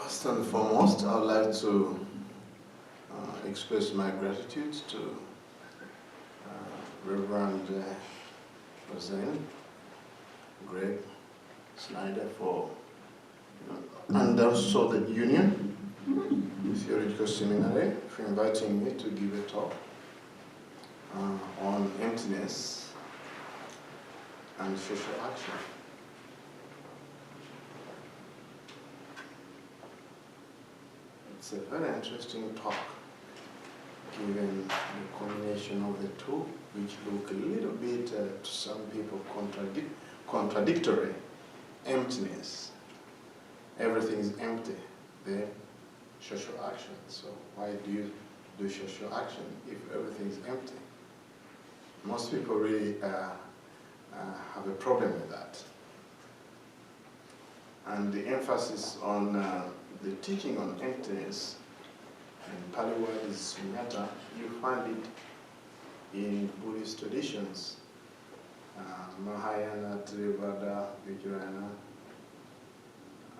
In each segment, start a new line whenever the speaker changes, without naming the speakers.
First and foremost, I would like to express my gratitude to Reverend Zen, Greg Snyder and also the Union Theological Seminary for inviting me to give a talk on emptiness and social action. It's a very interesting talk, given the combination of the two, which look a little bit, to some people, contradictory. Emptiness. Everything is empty. Then social action. So why do you do social action if everything is empty? Most people really have a problem with that. And the emphasis on the teaching on emptiness, in Pali word is sunyata, you find it in Buddhist traditions, Mahayana, Theravada, Vajrayana,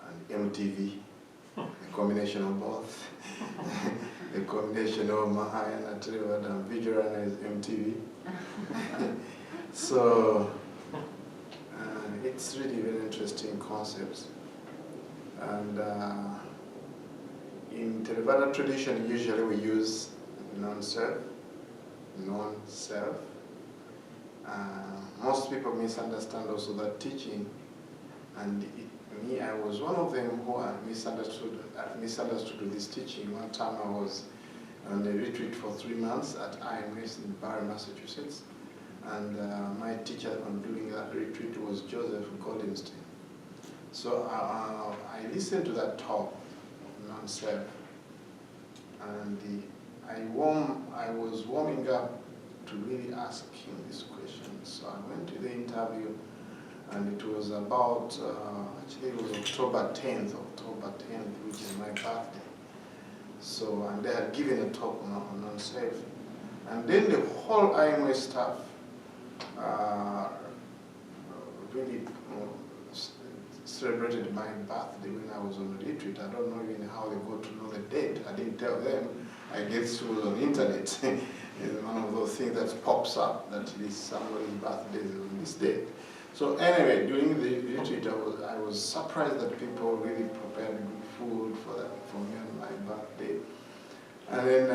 and MTV, a combination of both. The combination of Mahayana, Theravada, and Vajrayana is MTV. So it's really very interesting concepts. And in Theravada tradition, usually we use non-self. Most people misunderstand also that teaching, and me, I was one of them who misunderstood this teaching. One time I was on a retreat for 3 months at IMS in Barre, Massachusetts, and my teacher on doing that retreat was Joseph Goldstein. So I listened to that talk, non-self, and I was warming up to really ask him this question. So I went to the interview, and it was about, actually it was October 10th, which is my birthday. So, and they had given a talk on non-self. And then the whole IMA staff really celebrated my birthday when I was on a retreat. I don't know even how they got to know the date. I didn't tell them. I guess it was on the internet. It's one of those things that pops up that this somebody's birthday is on this date. So anyway, during the retreat, I was surprised that people really prepared good food for me on my birthday. And then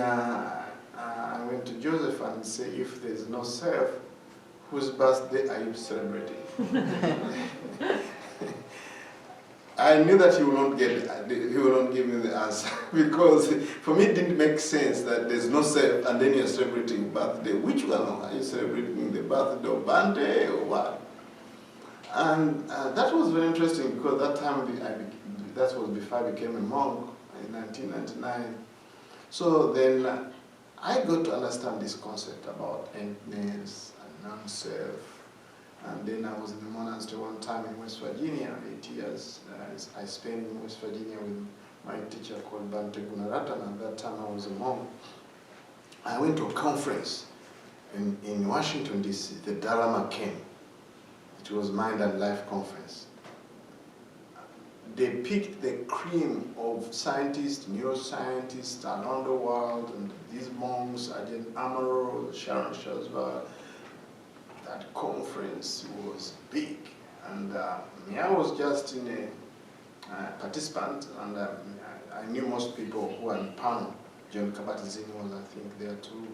I went to Joseph and said, if there's no self, whose birthday are you celebrating? I knew that he will not give me the answer, because for me it didn't make sense that there's no self and then you're celebrating birthday. Which one are you celebrating? The birthday of Bhante or what? And that was very interesting, because that time that was before I became a monk in 1999. So then I got to understand this concept about emptiness and non-self. And then I was in the monastery one time in West Virginia, 8 years. I spent in West Virginia with my teacher called Bhante Buddharakkhita, and at that time I was a monk. I went to a conference in Washington, D.C. The Dharma came. It was Mind and Life Conference. They picked the cream of scientists, neuroscientists around the world, and these monks, Ajahn Amaro, Sharon Shazva. That conference was big, and I was just in a participant, and I knew most people who were in panel. John Kabat-Zinn was, I think, there too.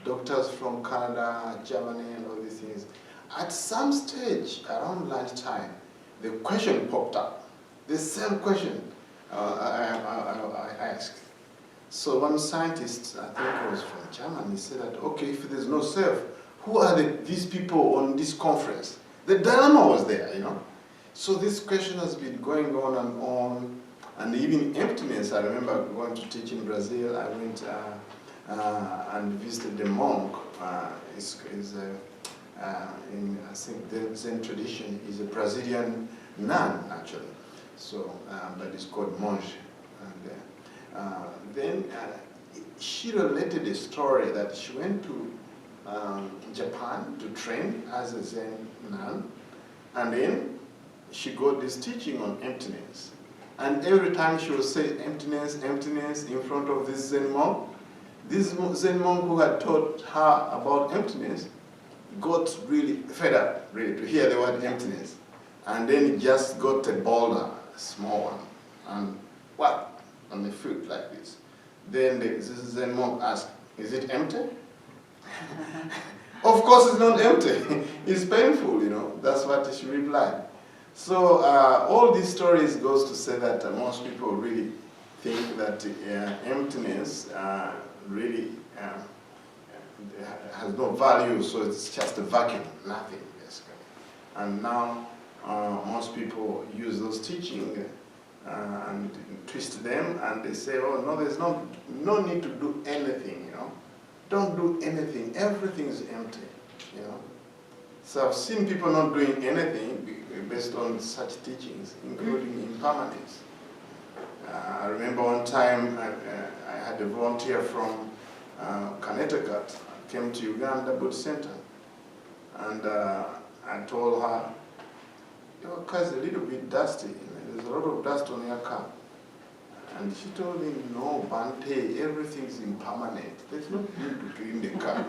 Doctors from Canada, Germany, and all these things. At some stage, around lunchtime, the question popped up. The same question I asked. So one scientist, I think it was from Germany, said that, okay, if there's no self, who are these people on this conference? The Dharma was there, you know. So this question has been going on, and even emptiness. I remember going to teach in Brazil. I went and visited the monk. In I think the Zen tradition is a Brazilian nun, actually. So, but it's called monge. And then she related a story that she went to Japan to train as a Zen nun, and then she got this teaching on emptiness. And every time she would say emptiness, emptiness in front of this Zen monk, this Zen monk who had taught her about emptiness got really fed up, really, to hear the word emptiness. And then he just got a boulder, a small one, and what? On the foot like this. Then the Zen monk asked, is it empty? Of course it's not empty. It's painful, you know. That's what she replied. So all these stories goes to say that most people really think that emptiness really has no value, so it's just a vacuum, nothing, basically. And now most people use those teachings and twist them, and they say, oh no, there's no need to do anything, you know. Don't do anything, everything is empty, you know. So I've seen people not doing anything based on such teachings, including impermanence. I remember one time I had a volunteer from Connecticut, came to Uganda Buddhist Center, and I told her, your car is a little bit dusty, there's a lot of dust on your car. And she told me, no, Bhante, everything is impermanent. There's no need to clean the car.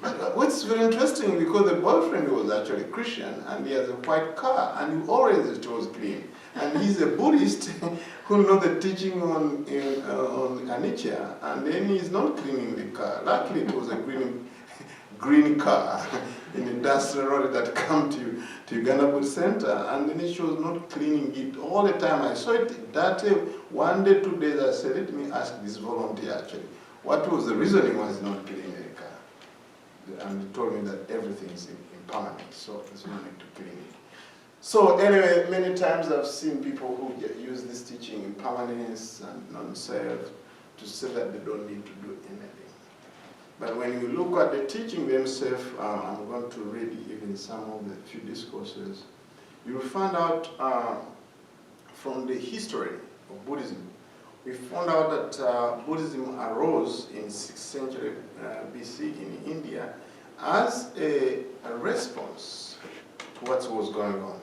But what's very interesting, because the boyfriend was actually Christian, and he has a white car, and he always chose clean. And he's a Buddhist who knows the teaching on anicca, and then he's not cleaning the car. Luckily, it was a green car in the dust road that come to Uganda Buddhist Center, and then she was not cleaning it all the time. I saw it that one day, 2 days, I said, let me ask this volunteer actually, what was the reason he was not cleaning the car? And he told me that everything is impermanent, so there's no need to clean it. So anyway, many times I've seen people who use this teaching, impermanence and non-self, to say that they don't need to do anything. But when you look at the teaching themselves, I'm going to read even some of the few discourses, you will find out from the history of Buddhism, we found out that Buddhism arose in 6th century BC in India as a response to what was going on.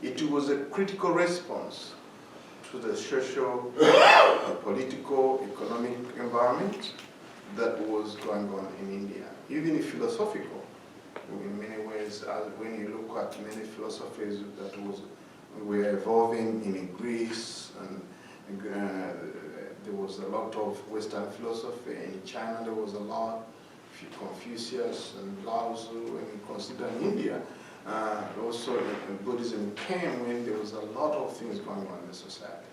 It was a critical response to the social, political, economic environment that was going on in India, even philosophical. In many ways, when you look at many philosophies that were evolving in Greece, and there was a lot of Western philosophy. In China, there was a lot. Confucius and Lao Tzu, when you consider India, also Buddhism came when there was a lot of things going on in the society.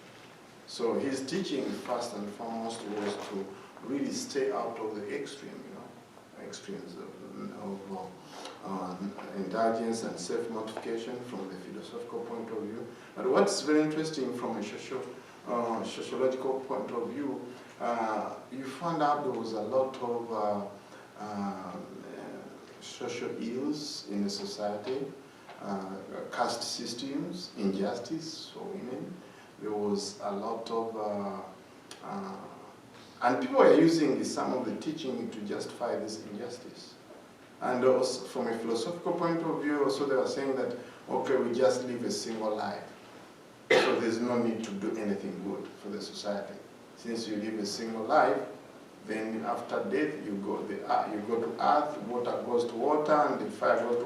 So his teaching, first and foremost, was to really stay out of the extreme, extremes of indulgence and self-mortification from the philosophical point of view. But what's very interesting from a sociological point of view, you found out there was a lot of social ills in the society, caste systems, injustice for women. There was a lot of, and people are using some of the teaching to justify this injustice. And also from a philosophical point of view, also they were saying that, okay, we just live a single life. So there's no need to do anything good for the society. Since you live a single life, then after death you go to earth, water goes to water, and the fire goes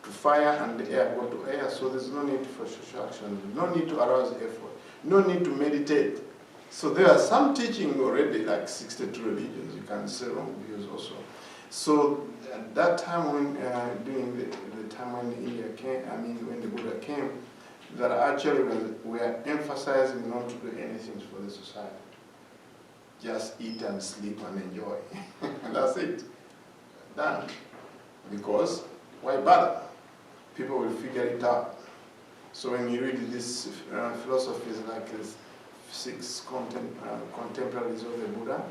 to fire, and the air goes to air. So there's no need for social action, no need to arouse effort, no need to meditate. So there are some teaching already, like 62 religions, you can say wrong views also. So at that time when, during the time when India came, when the Buddha came, that actually we are emphasizing not to do anything for the society. Just eat and sleep and enjoy. And that's it. Done. Because why bother? People will figure it out. So when you read these philosophies like this, 6 contemporaries of the Buddha,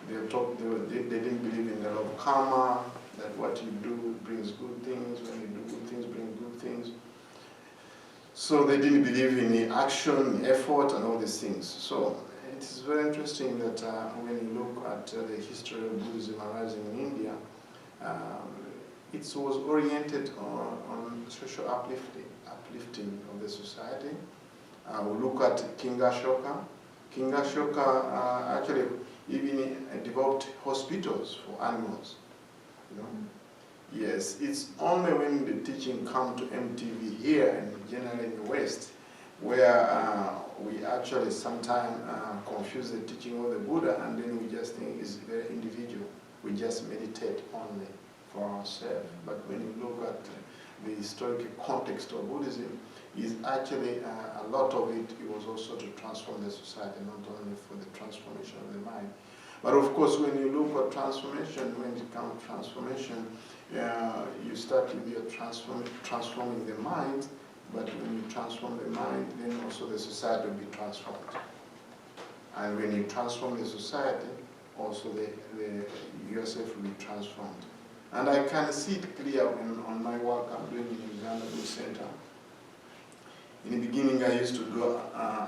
they didn't believe in the law of karma, that what you do brings good things, when you do good things, bring good things. So they didn't believe in the action, effort, and all these things. So it is very interesting that when you look at the history of Buddhism arising in India, it was oriented on social uplifting of the society, We look at Kinga Shoka. Kinga Shoka actually even developed hospitals for animals. You know? Yes, it's only when the teaching come to MTV here and generally in the West where we actually sometimes confuse the teaching of the Buddha, and then we just think it's very individual. We just meditate only for ourselves. But when you look at the historical context of Buddhism, is actually a lot of it was also to transform the society, not only for the transformation of the mind. But of course, when you look at transformation, when it comes to transformation, you start with your transforming the mind, but when you transform the mind, then also the society will be transformed. And when you transform the society, also the yourself will be transformed. And I can see it clear on my work I'm doing in Uganda Buddhist Center. In the beginning, I used to go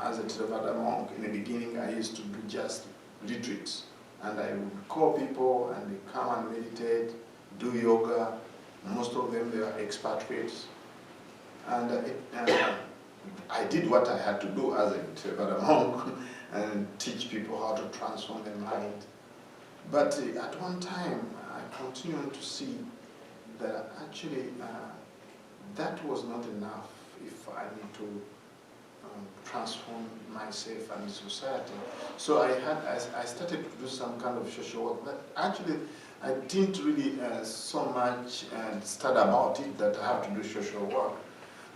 as a Theravada monk. In the beginning, I used to do just retreats. And I would call people and they come and meditate, do yoga. Most of them, they are expatriates. And I did what I had to do as a Theravada monk and teach people how to transform their mind. But at one time, I continued to see that actually that was not enough if I need to transform myself and society. So I started to do some kind of social work. But actually, I didn't really so much study about it that I have to do social work.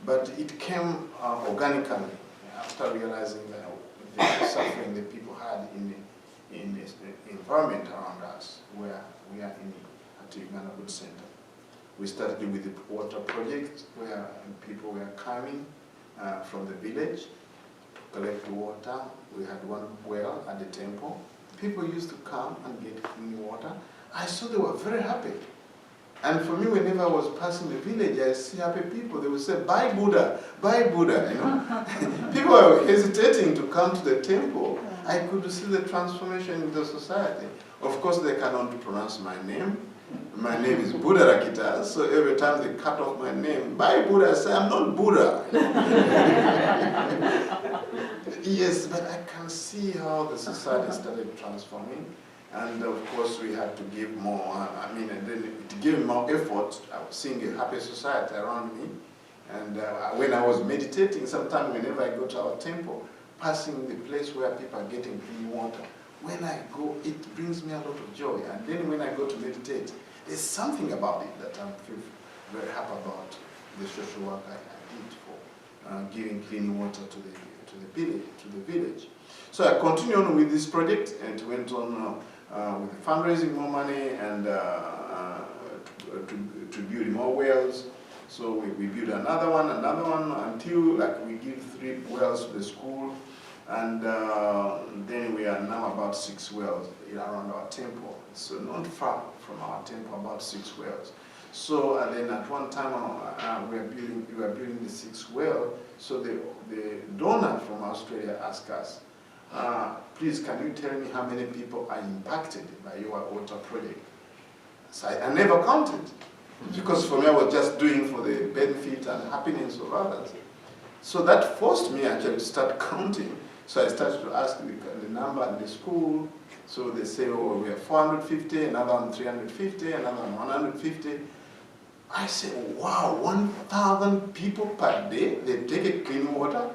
But it came organically after realizing that the suffering that people had in the environment around us, where we are at the Uganda Buddhist Center. We started with the water project, where people were coming from the village to collect water. We had one well at the temple. People used to come and get clean water. I saw they were very happy. And for me, whenever I was passing the village, I see happy people. They would say, "Bye Buddha, bye Buddha," you know. People were hesitating to come to the temple. I could see the transformation in the society. Of course, they cannot pronounce my name. My name is Buddharakkhita, so every time they cut off my name, "Bye Buddha," I say, "I'm not Buddha." Yes, but I can see how the society started transforming. And of course, we had to give more, and then to give more effort. I was seeing a happy society around me. And when I was meditating, sometimes whenever I go to our temple, passing the place where people are getting clean water, when I go, it brings me a lot of joy. And then when I go to meditate, there's something about it that I feel very happy about the social work I did for giving clean water to the village. So I continued on with this project, and it went on with fundraising more money and to build more wells. So we built another one, until we give 3 wells to the school. And then we are now about 6 wells around our temple. So not far from our temple, about 6 wells. So then at one time we were building the 6th well. So the donor from Australia asked us, "Please, can you tell me how many people are impacted by your water project?" So I never counted, because for me I was just doing for the benefit and happiness of others. So that forced me actually to start counting. So I started to ask the number in the school. So they say, "Oh, we have 450, another one 350, another one 150. I say, "Wow, 1,000 people per day, they take a clean water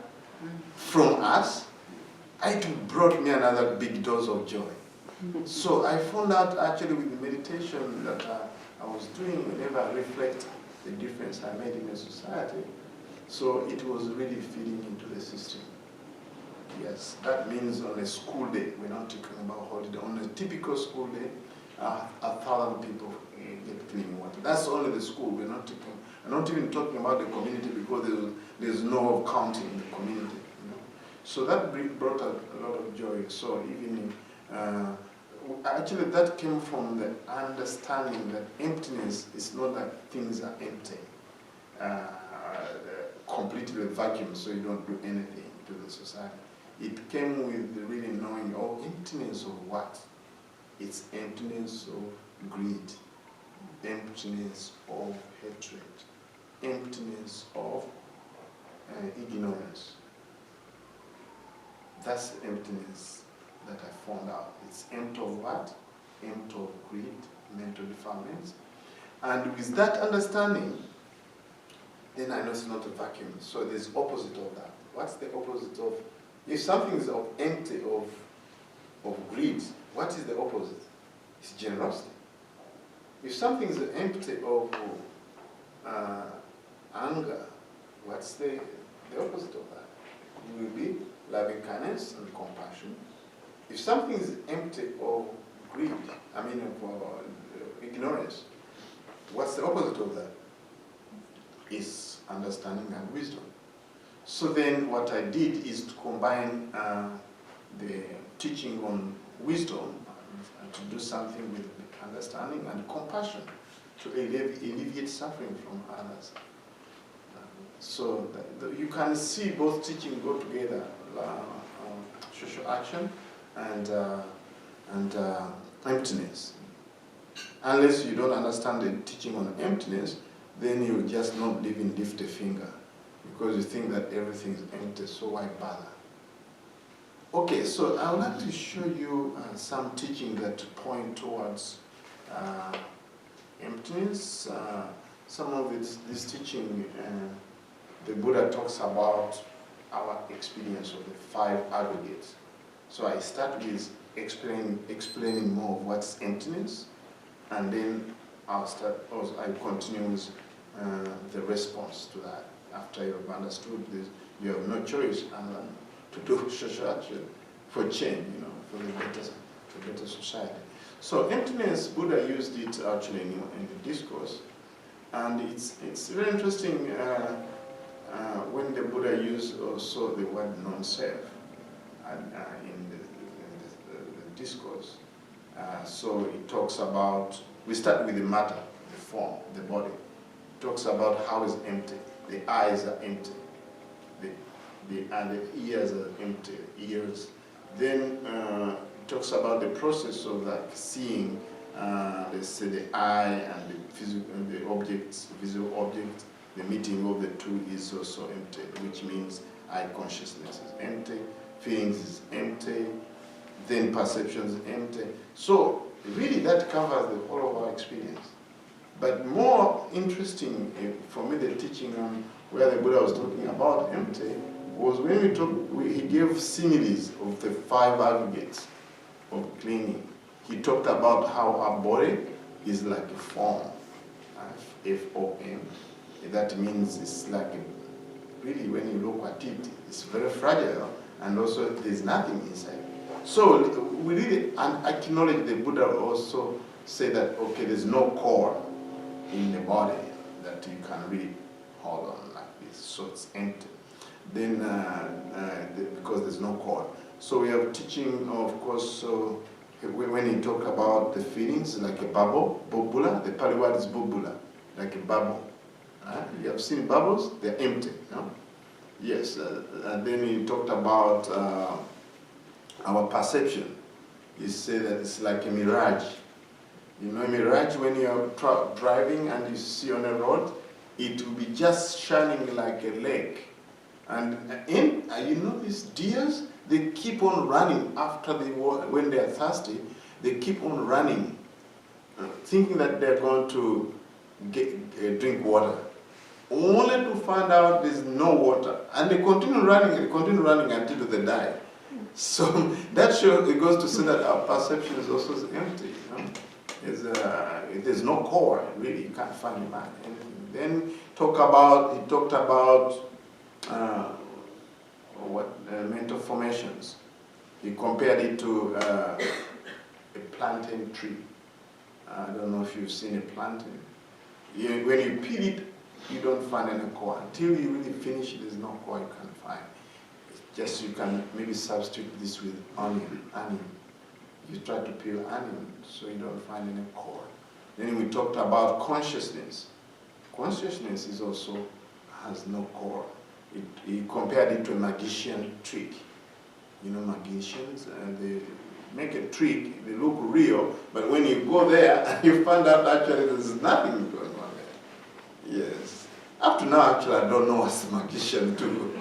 from us." It brought me another big dose of joy. So I found out actually with the meditation that I was doing, whenever I reflect the difference I made in the society, so it was really feeding into the system. Yes, that means on a school day, we're not talking about holiday, on a typical school day, 1,000 people get clean water. That's only the school. We're not even talking about the community, because there's no counting in the community. So that brought a lot of joy. So even actually that came from the understanding that emptiness is not that things are empty, completely vacuum, so you don't do anything to the society. It came with the really knowing, emptiness of what? It's emptiness of greed, emptiness of hatred, emptiness of ignorance. That's emptiness that I found out. It's empty of what? Empty of greed, mental defilements. And with that understanding, then I know it's not a vacuum. So there's opposite of that. What's the opposite of, if something is empty of greed, what is the opposite? It's generosity. If something is empty of anger, what's the opposite of that? It will be loving kindness and compassion. If something is empty of greed, of ignorance, what's the opposite of that? Is understanding and wisdom. So then what I did is to combine the teaching on wisdom and to do something with understanding and compassion to alleviate suffering from others. So you can see both teaching go together, social action and emptiness. Unless you don't understand the teaching on emptiness, then you just not even lift a finger because you think that everything is empty, so why bother? Okay, so I would like to show you some teaching that point towards emptiness. Some of this teaching, the Buddha talks about our experience of the 5 aggregates. So I start with explaining more of what's emptiness, and then I continue with the response to that. After you've understood this, you have no choice other than to do social action for change, for the better society. So emptiness, Buddha used it actually in the discourse, and it's very interesting when the Buddha used also the word non-self in the discourse. So it talks about, we start with the matter, the form, the body. It talks about how it's empty. The eyes are empty. And the ears are empty. Ears. Then it talks about the process of like seeing. Let's say the eye and the physical, and the objects, visual object. The meeting of the two is also empty, which means eye consciousness is empty, feelings is empty, then perception is empty. So really that covers the whole of our experience. But more interesting for me, the teaching on where the Buddha was talking about empty was when he gave similes of the 5 aggregates of clinging. He talked about how our body is like a form, F-O-M. That means it's like, really when you look at it, it's very fragile, and also there's nothing inside. So we really acknowledge the Buddha also say that, okay, there's no core in the body that you can really hold on like this, so it's empty. Then, because there's no core. So we have teaching, of course, so when he talk about the feelings, like a bubble, bubula, the Pali word is bubula, like a bubble. You have seen bubbles? They're empty, no? Yes, and then he talked about our perception. He said that it's like a mirage. You know, a mirage, when you're driving and you see on a road, it will be just shining like a lake. And you know these deers, they keep on running after when they're thirsty, they keep on running, thinking that they're going to drink water, only to find out there's no water. And they continue running until they die. So that shows, it goes to say that our perception is also empty. There's no core, really, you can't find anything. Then he talked about mental formations. He compared it to a plantain tree. I don't know if you've seen a plantain. When you peel it, you don't find any core. Until you really finish it, there's no core you can find. It's just you can maybe substitute this with onion. You try to peel onion, so you don't find any core. Then we talked about consciousness. Consciousness is also has no core. He compared it to a magician trick. You know, magicians, they make a trick, they look real, but when you go there, you find out actually there's nothing going on there. Yes. Up to now, actually, I don't know what the magician do.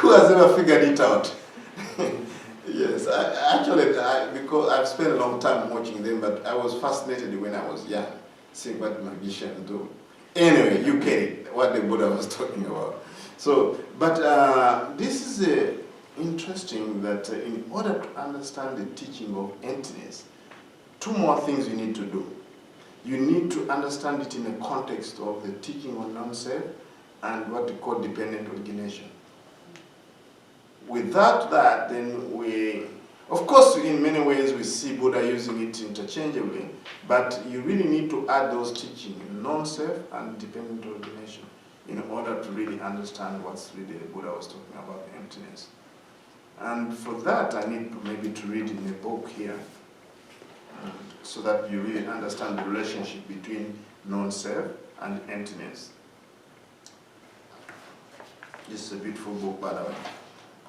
Who has ever figured it out? Yes, because I've spent a long time watching them, but I was fascinated when I was young, seeing what magicians do. Anyway, you get it, what the Buddha was talking about. So, but this is interesting that in order to understand the teaching of emptiness, two more things you need to do. You need to understand it in the context of the teaching on non-self and what we call dependent origination. Without that, then of course, in many ways we see Buddha using it interchangeably, but you really need to add those teachings, non-self and dependent origination, in order to really understand what's really the Buddha was talking about, emptiness. And for that, I need maybe to read in a book here, so that you really understand the relationship between non-self and emptiness. This is a beautiful book, by the way.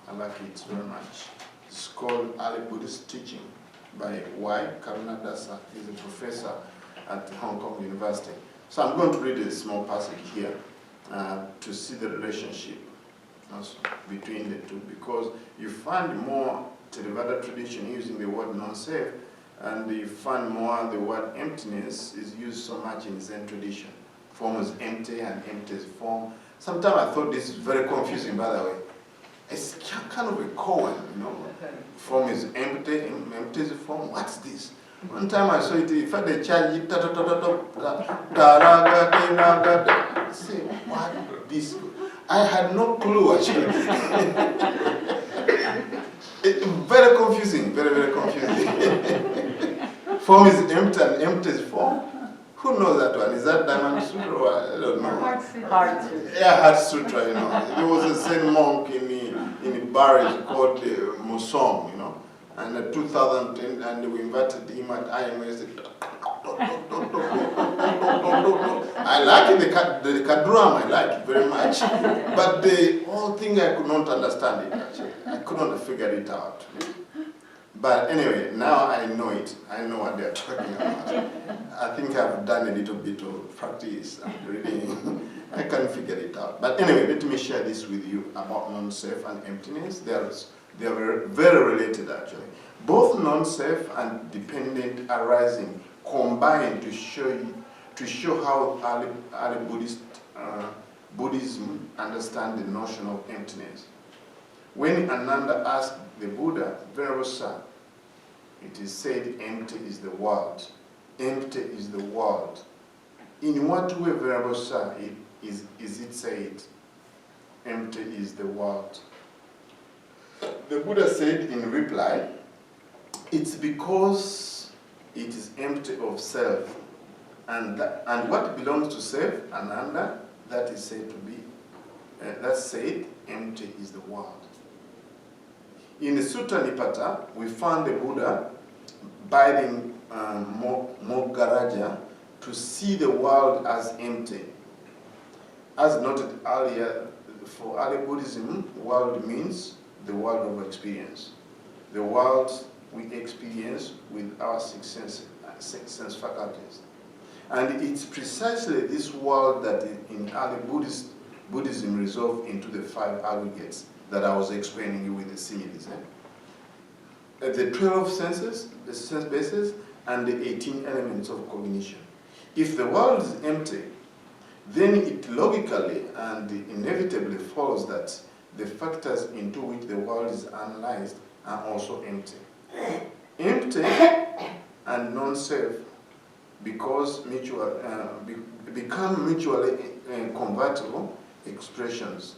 I like it very much. It's called Early Buddhist Teaching by Y. Karunadasa. He's a professor at Hong Kong University. So I'm going to read a small passage here to see the relationship also between the two, because you find more Theravada tradition using the word non-self, and you find more the word emptiness is used so much in Zen tradition. Form is empty and empty is form. Sometimes I thought this is very confusing, by the way. It's kind of a koan, you know. Form is empty, empty is form. What's this? One time I saw it, if I had a child, I say, what this? I had no clue actually. Very confusing, very, very confusing. Form is empty and empty is form. Who knows that one? Is that Diamond Sutra or I don't know?
Heart Sutra.
Yeah, Heart Sutra, you know. There was a Zen monk in Paris called Musong, you know. And 2010, and we invited him at IMS. I like it, the kadram, I like it very much. But the whole thing, I could not understand it, actually. I could not figure it out. But anyway, now I know it. I know what they're talking about. I think I've done a little bit of practice and reading. I can figure it out. But anyway, let me share this with you about non-self and emptiness. They are very related, actually. Both non-self and dependent arising combine to show how early Buddhism understand the notion of emptiness. When Ananda asked the Buddha, Venerable Sir, it is said empty is the world. Empty is the world. In what way, Venerable Sir, is it said empty is the world? The Buddha said in reply, it's because it is empty of self. And what belongs to self, Ananda, that is said to be, that's said, empty is the world. In the Sutta Nipata, we found the Buddha bidding Moggaraja to see the world as empty. As noted earlier, for early Buddhism, world means the world of experience. The world we experience with our six sense faculties. And it's precisely this world that in early Buddhism resolved into the 5 aggregates that I was explaining you with the similes. The 12 senses, the sense bases, and the 18 elements of cognition. If the world is empty, then it logically and inevitably follows that the factors into which the world is analyzed are also empty. Empty and non-self become mutually convertible expressions.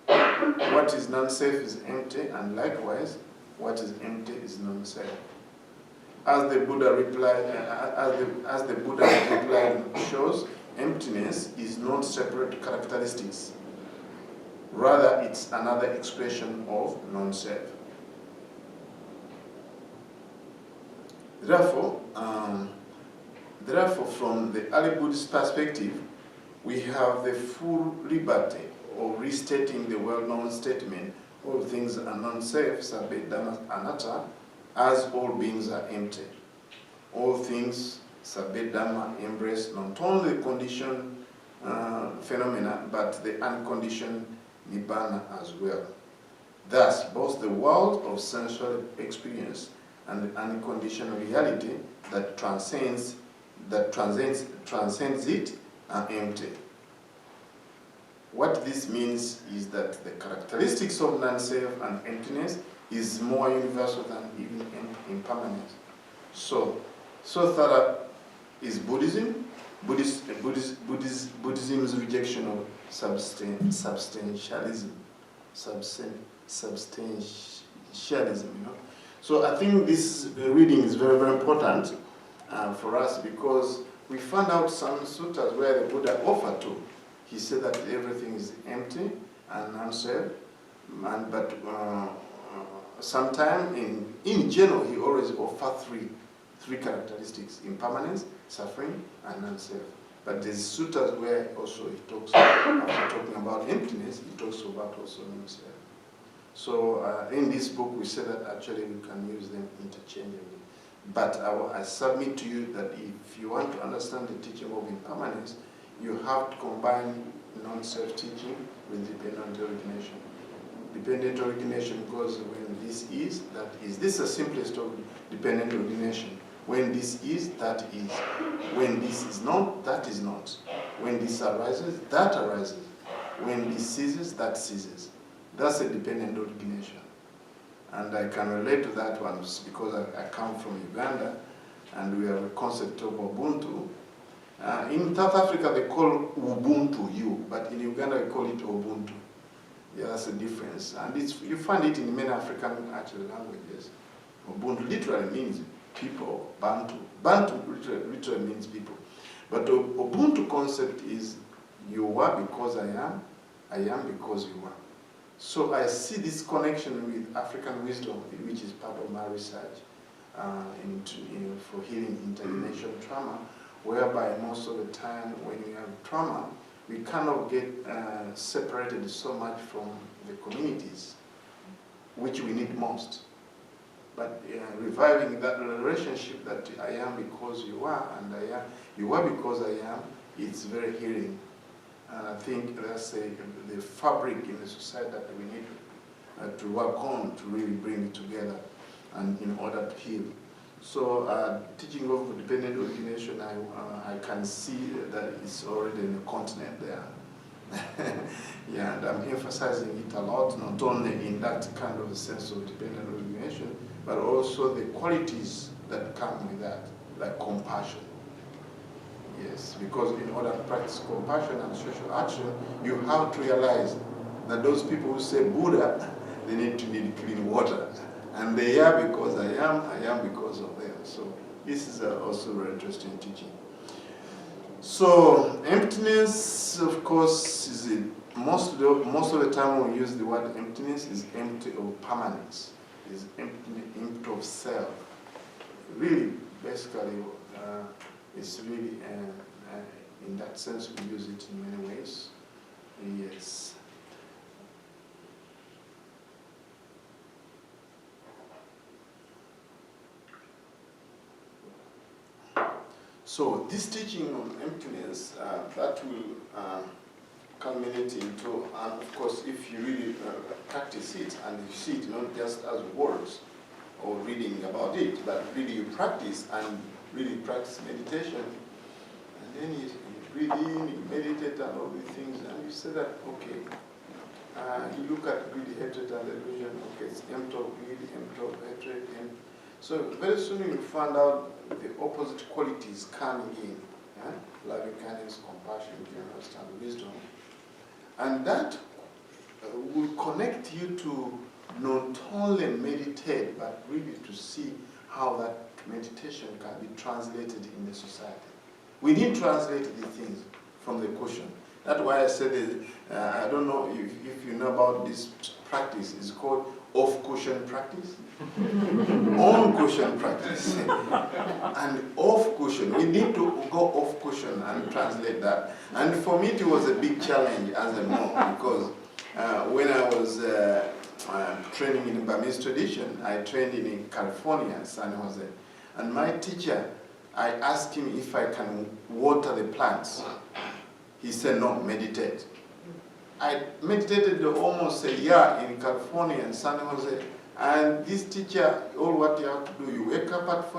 What is non-self is empty, and likewise, what is empty is non-self. As the Buddha replied, shows, emptiness is not separate characteristics. Rather, it's another expression of non-self. Therefore, from the early Buddhist perspective, we have the full liberty of restating the well-known statement, all things are non-self, sabbe dhamma anatta, as all beings are empty. All things, sabbe dhamma, embrace not only conditioned phenomena, but the unconditioned nibbana as well. Thus, both the world of sensual experience and the unconditional reality that transcends it are empty. What this means is that the characteristics of non-self and emptiness is more universal than even impermanence. So thorough is Buddhism. Buddhism's rejection of substantialism. Substantialism, you know. So I think this reading is very, very important for us, because we found out some suttas where the Buddha offered to. He said that everything is empty and non-self, but sometimes in general he always offered three characteristics: impermanence, suffering, and non-self. But there's suttas where also he talks, after talking about emptiness, he talks about also non-self. So in this book we say that actually we can use them interchangeably. But I submit to you that if you want to understand the teaching of impermanence, you have to combine non-self teaching with dependent origination. Dependent origination goes when this is, that is. This is the simplest of dependent origination. When this is, that is. When this is not, that is not. When this arises, that arises. When this ceases, that ceases. That's a dependent origination. And I can relate to that one because I come from Uganda, and we have a concept of Ubuntu. In South Africa they call Ubuntu you, but in Uganda we call it Ubuntu. Yeah, that's the difference. And you find it in many African actual languages. Ubuntu literally means people, Bantu. Bantu literally means people. But the Ubuntu concept is you are because I am because you are. So I see this connection with African wisdom, which is part of my research for healing intergenerational trauma, whereby most of the time when we have trauma, we kind of get separated so much from the communities, which we need most. But reviving that relationship that I am because you are, and you are because I am, it's very healing. And I think that's the fabric in the society that we need to work on to really bring it together and in order to heal. So teaching of dependent origination, I can see that it's already in the continent there. Yeah, and I'm emphasizing it a lot, not only in that kind of a sense of dependent origination, but also the qualities that come with that, like compassion. Yes, because in order to practice compassion and social action, you have to realize that those people who say Buddha, they need clean water. And they are because I am because of them. So this is also very interesting teaching. So emptiness, of course, is most of the time when we use the word emptiness is empty of permanence, is empty of self. Really, basically, it's really, in that sense, we use it in many ways. Yes. So this teaching on emptiness, that will culminate into, and of course, if you really practice it, and you see it not just as words or reading about it, but really you practice and really practice meditation, and then you breathe in, you meditate and all these things, and you say that, okay, you look at greed, hatred, and delusion, okay, it's empty of greed, empty of hatred, empty. So very soon you find out the opposite qualities coming in, yeah? Loving kindness, compassion, generosity, and wisdom. And that will connect you to not only meditate, but really to see how that meditation can be translated in the society. We didn't translate these things from the cushion. That's why I said that, I don't know if you know about this practice, it's called off-cushion practice. On-cushion practice. And off-cushion, we need to go off-cushion and translate that. And for me, it was a big challenge as a monk, because when I was training in Burmese tradition, I trained in California, San Jose. And my teacher, I asked him if I can water the plants. He said, no, meditate. I meditated almost a year in California and San Jose, and this teacher, all what you have to do, you wake up at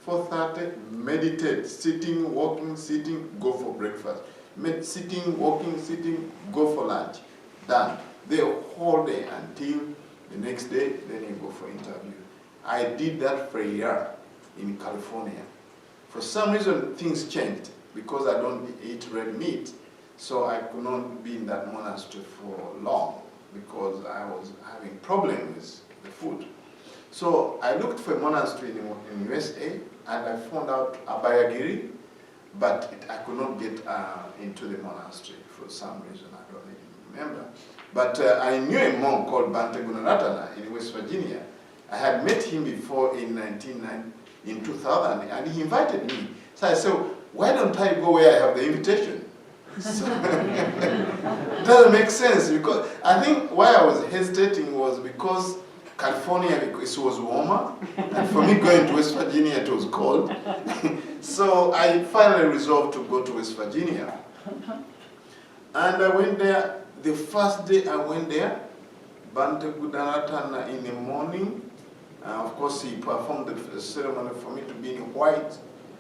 4:30, meditate, sitting, walking, sitting, go for breakfast. Sitting, walking, sitting, go for lunch. Done. The whole day until the next day, then you go for interview. I did that for a year in California. For some reason, things changed because I don't eat red meat. So I could not be in that monastery for long because I was having problems with the food. So I looked for a monastery in USA, and I found out Abhayagiri, but I could not get into the monastery for some reason. I don't even remember. But I knew a monk called Bhante Buddharakkhita in West Virginia. I had met him before in 2000, and he invited me. So I said, why don't I go where I have the invitation? So it doesn't make sense, because I think why I was hesitating was because California, because it was warmer, and for me going to West Virginia, it was cold. So I finally resolved to go to West Virginia. And I went there. The first day I went there, Bhante Buddharakkhita in the morning, of course he performed the ceremony for me to be in white,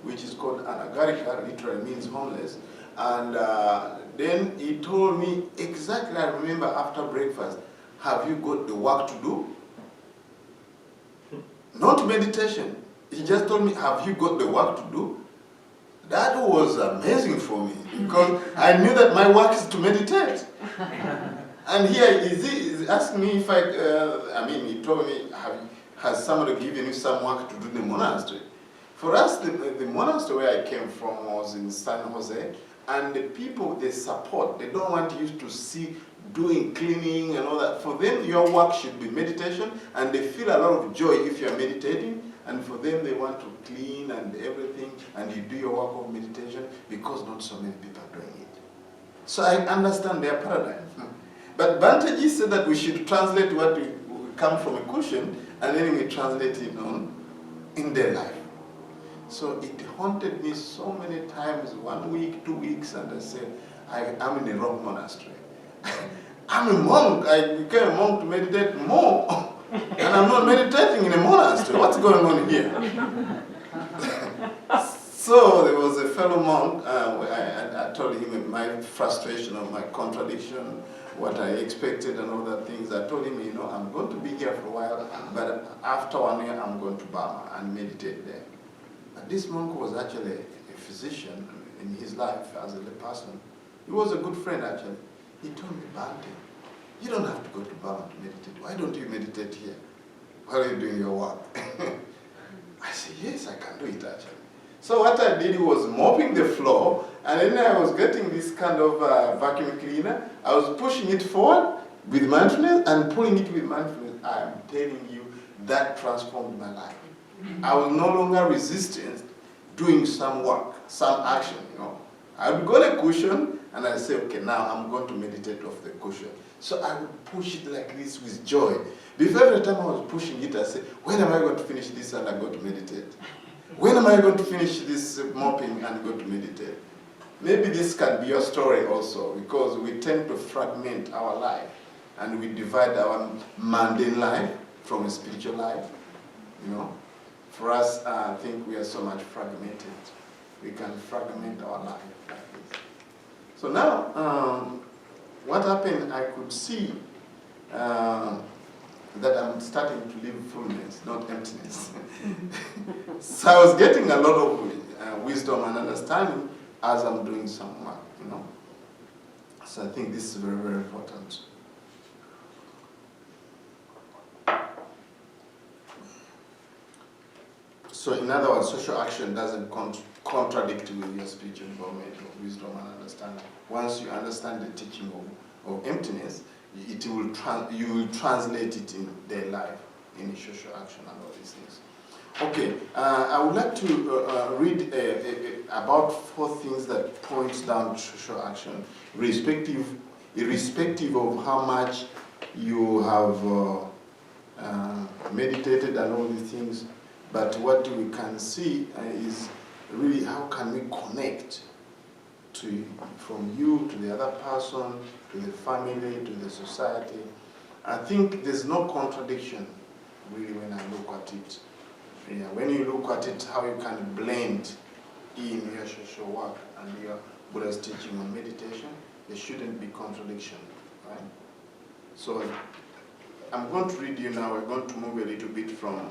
which is called anagarika, literally means homeless. And then he told me exactly, I remember after breakfast, have you got the work to do? Not meditation. He just told me, have you got the work to do? That was amazing for me, because I knew that my work is to meditate. And here he's asking me if he told me, has somebody given you some work to do in the monastery? For us, the monastery where I came from was in San Jose, and the people they support, they don't want you to see doing cleaning and all that. For them, your work should be meditation, and they feel a lot of joy if you're meditating. And for them, they want to clean and everything, and you do your work of meditation because not so many people are doing it. So I understand their paradigm. But Bhante said that we should translate what we come from a cushion, and then we translate it in their life. So it haunted me so many times, 1 week, 2 weeks, and I said, I'm in the wrong monastery. I'm a monk. I became a monk to meditate more. And I'm not meditating in a monastery. What's going on here? So there was a fellow monk, I told him my frustration or my contradiction, what I expected and all that things. I told him, I'm going to be here for a while, but after 1 year I'm going to Burma and meditate there. And this monk was actually a physician in his life as a person. He was a good friend actually. He told me, Bhante, you don't have to go to Burma to meditate. Why don't you meditate here while you're doing your work? I said, yes, I can do it actually. So what I did was mopping the floor, and then I was getting this kind of vacuum cleaner. I was pushing it forward with mindfulness and pulling it with mindfulness. I am telling you, that transformed my life. I was no longer resistant doing some work, some action, I would go to a cushion, and I say, okay, now I'm going to meditate off the cushion. So I would push it like this with joy. Before every time I was pushing it, I said, when am I going to finish this and I go to meditate? When am I going to finish this mopping and go to meditate? Maybe this can be your story also, because we tend to fragment our life, and we divide our mundane life from a spiritual life. For us, I think we are so much fragmented. We can fragment our life like this. So now, what happened, I could see that I'm starting to live fullness, not emptiness. So I was getting a lot of wisdom and understanding as I'm doing some work, So I think this is very, very important. So in other words, social action doesn't contradict with your spiritual involvement of wisdom and understanding. Once you understand the teaching of emptiness, you will translate it in their life, in social action and all these things. Okay, I would like to read about 4 things that point down to social action, irrespective of how much you have meditated and all these things. But what we can see is really how can we connect from you to the other person, to the family, to the society. I think there's no contradiction, really, when I look at it. Yeah, when you look at it, how you can blend in your social work and your Buddha's teaching on meditation, there shouldn't be contradiction, right? So I'm going to read you now. We're going to move a little bit from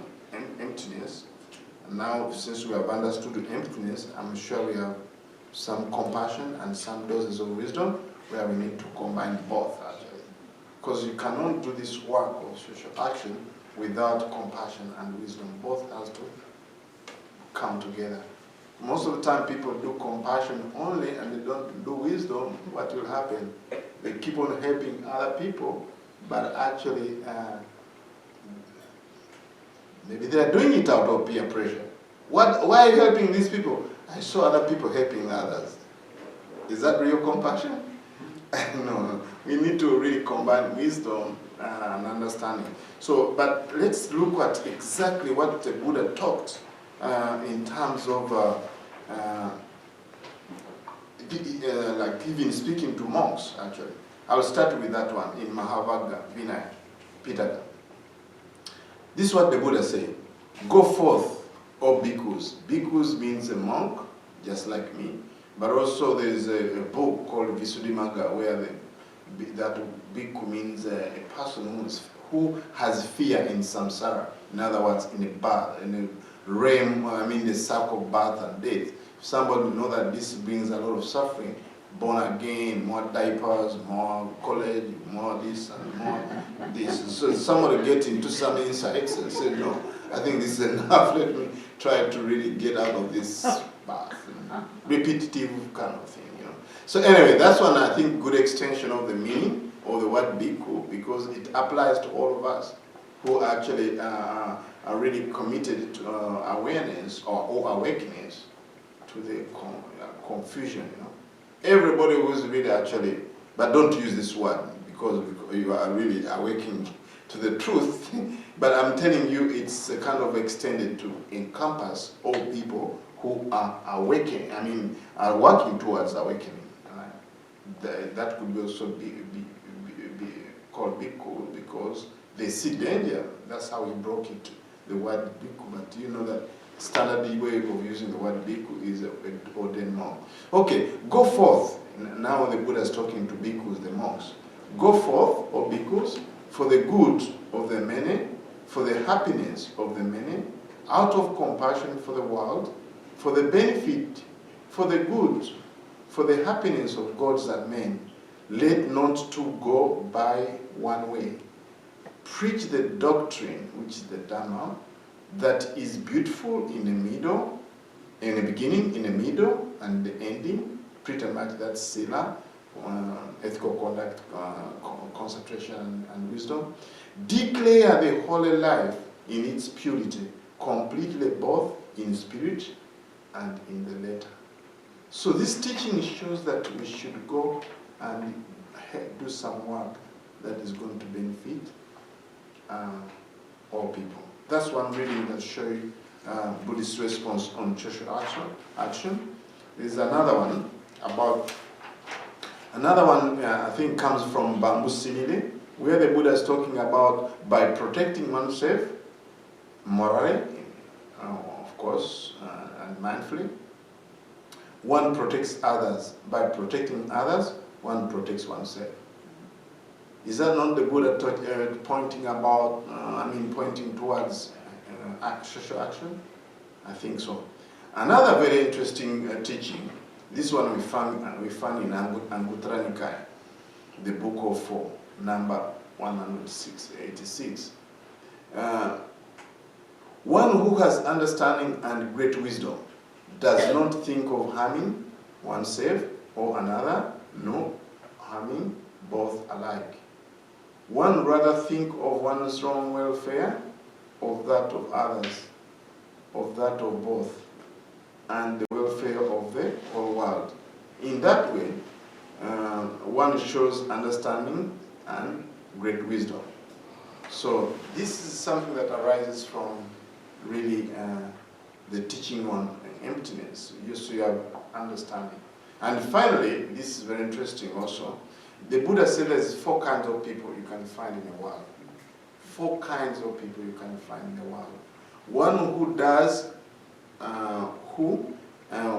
emptiness. And now, since we have understood emptiness, I'm sure we have some compassion and some doses of wisdom where we need to combine both, actually. Because you cannot do this work of social action without compassion and wisdom. Both has to come together. Most of the time people do compassion only and they don't do wisdom. What will happen? They keep on helping other people, but actually maybe they are doing it out of peer pressure. Why are you helping these people? I saw other people helping others. Is that real compassion? No. We need to really combine wisdom and understanding. So, but let's look at exactly what the Buddha taught in terms of like even speaking to monks, actually. I'll start with that one in Mahavagga, Vinaya, Pitaka. This is what the Buddha said. Go forth, O bhikkhus. Bhikkhus means a monk, just like me. But also there is a book called Visuddhimagga where that bhikkhu means a person who has fear in samsara. In other words, in a realm, the circle of birth and death. If somebody knows that this brings a lot of suffering, born again, more diapers, more college, more this and more this. So somebody get into some insights and say, no, I think this is enough. Let me try to really get out of this path. Repetitive kind of thing, you know. So anyway, that's one, I think, good extension of the meaning of the word bhikkhu, because it applies to all of us who actually are really committed to awareness or awakeness to the confusion, you know. Everybody who is really actually, but don't use this word because you are really awakening to the truth. But I'm telling you, it's kind of extended to encompass all people who are awakening, are working towards awakening. Right? That could also be called bhikkhu because they see danger. That's how he broke it, the word bhikkhu. But you know that standard way of using the word bhikkhu is an ordained monk. Okay, go forth. Now the Buddha is talking to bhikkhus, the monks. Go forth, O bhikkhus, for the good of the many, for the happiness of the many, out of compassion for the world, for the benefit, for the good, for the happiness of gods and men. Let not two go by one way. Preach the doctrine, which is the Dhamma, that is beautiful in the middle, in the beginning, in the middle, and the ending. Pretty much that's Sila, ethical conduct, concentration, and wisdom. Declare the holy life in its purity, completely both in spirit and in the letter. So this teaching shows that we should go and do some work that is going to benefit all people. That's one reading that shows you Buddhist response on social action. There's another one about, I think comes from Bamboo Simile, where the Buddha is talking about by protecting oneself morally, of course, and mindfully, one protects others. By protecting others, one protects oneself. Is that not the Buddha pointing towards social action? I think so. Another very interesting teaching, this one we found in Anguttara Nikaya, the Book of Four, number 186. One who has understanding and great wisdom does not think of harming oneself or another, nor harming both alike. One rather think of one's own welfare, of that of others, of that of both, and the welfare of the whole world. In that way, one shows understanding and great wisdom. So this is something that arises from really the teaching on emptiness. You have understanding. And finally, this is very interesting also, the Buddha said there's 4 kinds of people you can find in the world. 4 kinds of people you can find in the world. One who does,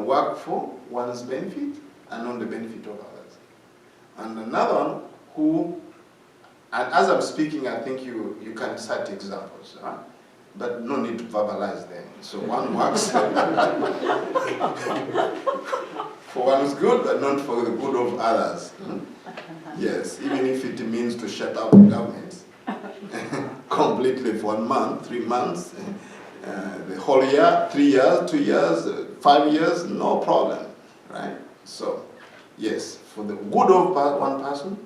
work for one's benefit and on the benefit of others. And another one who, and as I'm speaking, I think you can cite examples, but no need to verbalize them. So one works for one's good, but not for the good of others. Yes, even if it means to shut out the government completely for 1 month, 3 months, the whole year, 3 years, 2 years, 5 years, no problem, right? So, yes, for the good of one person,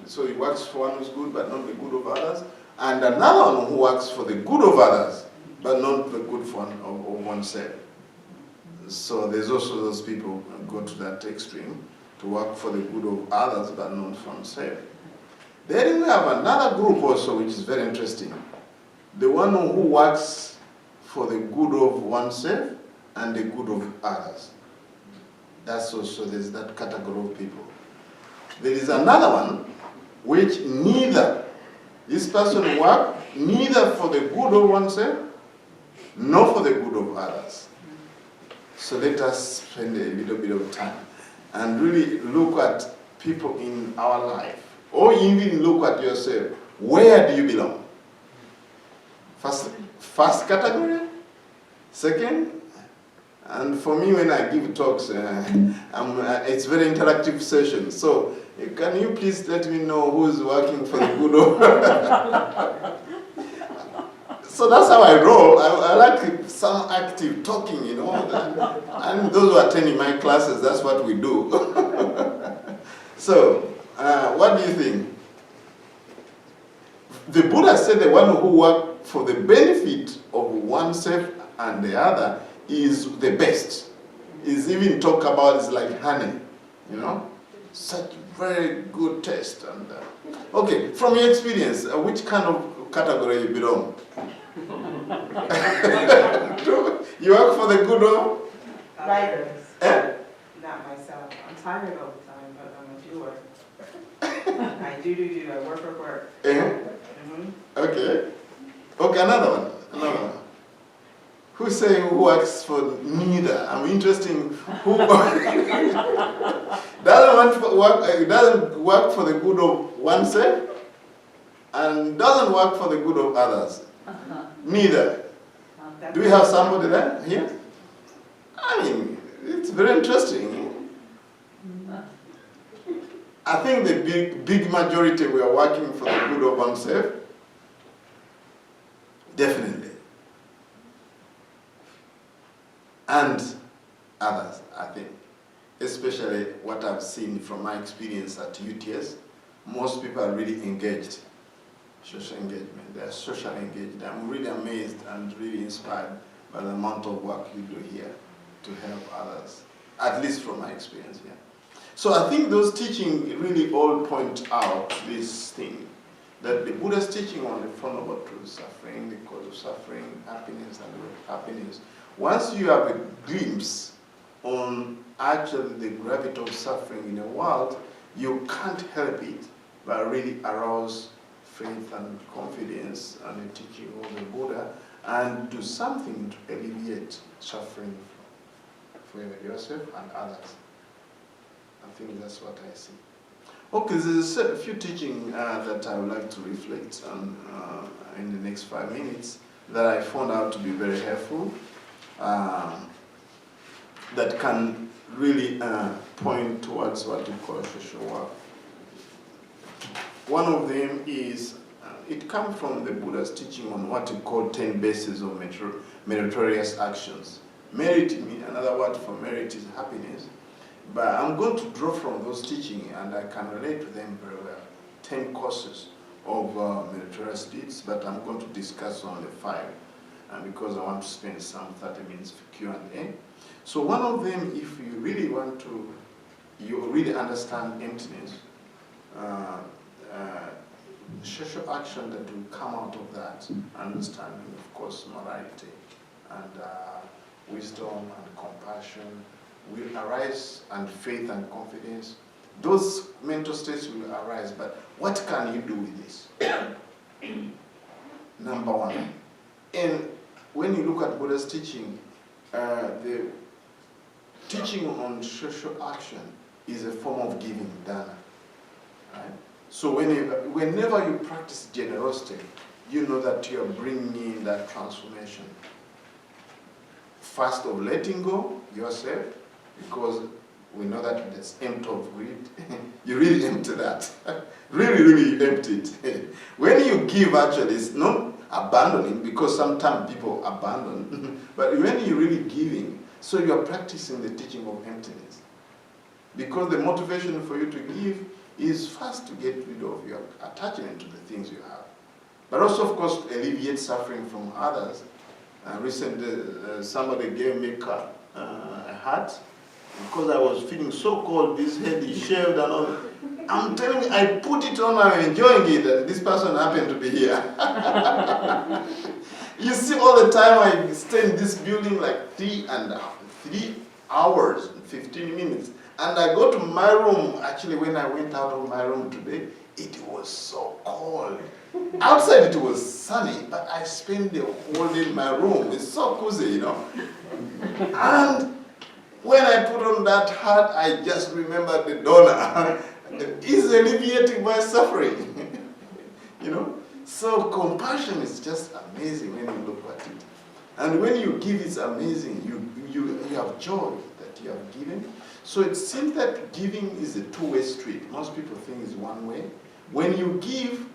so he works for one who's good, but not the good of others, and another one who works for the good of others, but not the good of oneself. So there's also those people who go to that extreme, to work for the good of others, but not for oneself. Then we have another group also, which is very interesting. The one who works for the good of oneself and the good of others. That's also, there's that category of people. There is another one, which neither, this person works neither for the good of oneself, nor for the good of others. So let us spend a little bit of time and really look at people in our life, or even look at yourself. Where do you belong? First category, second, and for me when I give talks, it's very interactive session. So can you please let me know who's working for the good of? So that's how I roll. I like some active talking, you know. And those who are attending my classes, that's what we do. So, what do you think? The Buddha said the one who works for the benefit of oneself and the other is the best. Is even talk about it's like honey, you know, such very good taste. And okay, from your experience, which kind of category you belong? You work for the good of?
Writers. Not myself. I'm tired all the time, but I'm a doer. I do. I work.
Okay. Okay, another one. Who's saying who works for neither? I'm interested in who doesn't work for the good of oneself and doesn't work for the good of others. Neither. Do we have somebody there here? I mean, it's very interesting. I think the big majority we are working for the good of oneself. Definitely. And others, I think. Especially what I've seen from my experience at UTS, most people are really engaged. Social engagement, they are socially engaged. I'm really amazed and really inspired by the amount of work you do here to help others, at least from my experience here. So I think those teachings really all point out this thing, that the Buddha's teaching on the Four Noble Truths, suffering, the cause of suffering, happiness, and the way of happiness. Once you have a glimpse on actually the gravity of suffering in the world, you can't help it but really arouse faith and confidence and the teaching of the Buddha and do something to alleviate suffering for yourself and others. I think that's what I see. Okay, there's a few teachings that I would like to reflect on in the next 5 minutes that I found out to be very helpful, that can really point towards what we call social work. One of them is, it comes from the Buddha's teaching on what we call 10 bases of meritorious actions. Merit, another word for merit is happiness. But I'm going to draw from those teachings, and I can relate to them very well. 10 causes of meritorious deeds, but I'm going to discuss only 5, because I want to spend some 30 minutes for Q&A. So one of them, if you really want to, you really understand emptiness, social action that will come out of that, understanding, of course, morality, and wisdom and compassion will arise, and faith and confidence. Those mental states will arise, but what can you do with this? Number one. And when you look at Buddha's teaching, the teaching on social action is a form of giving, dana. Right? So whenever you practice generosity, you know that you are bringing in that transformation. First of letting go yourself, because we know that it's empty of greed. You really empty that. really you empty it. When you give, actually, it's not abandoning, because sometimes people abandon. But when you're really giving, so you are practicing the teaching of emptiness. Because the motivation for you to give is first to get rid of your attachment to the things you have. But also, of course, to alleviate suffering from others. Recently, somebody gave me a hat because I was feeling so cold. This head is shaved and all. I'm telling you, I put it on, I'm enjoying it, and this person happened to be here. You see, all the time I stay in this building like 3 hours, 15 minutes. And I go to my room. Actually, when I went out of my room today, it was so cold. Outside it was sunny, but I spent the whole day in my room. It's so cozy, you know. And when I put on that hat, I just remembered the donor. It's alleviating my suffering. You know? So compassion is just amazing when you look at it. And when you give, it's amazing. You have joy that you have given. So it seems that giving is a two-way street. Most people think it's one way. When you give,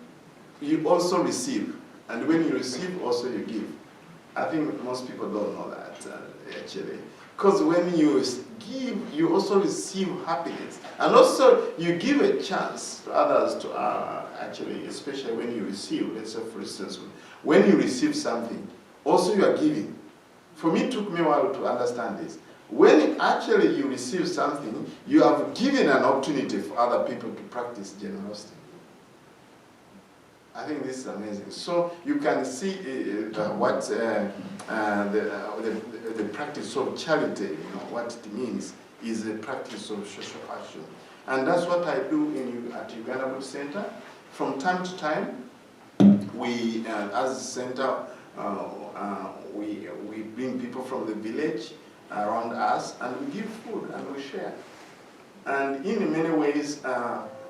you also receive. And when you receive, also you give. I think most people don't know that, actually. Because when you give, you also receive happiness. And also, you give a chance to others to actually, especially when you receive. Let's say, for instance, when you receive something, also you are giving. For me, it took me a while to understand this. When actually you receive something, you have given an opportunity for other people to practice generosity. I think this is amazing. So you can see what the practice of charity, you know, what it means is the practice of social action. And that's what I do at Uganda Buddhist Center. From time to time, we, as a center, we bring people from the village around us, and we give food and we share. And in many ways,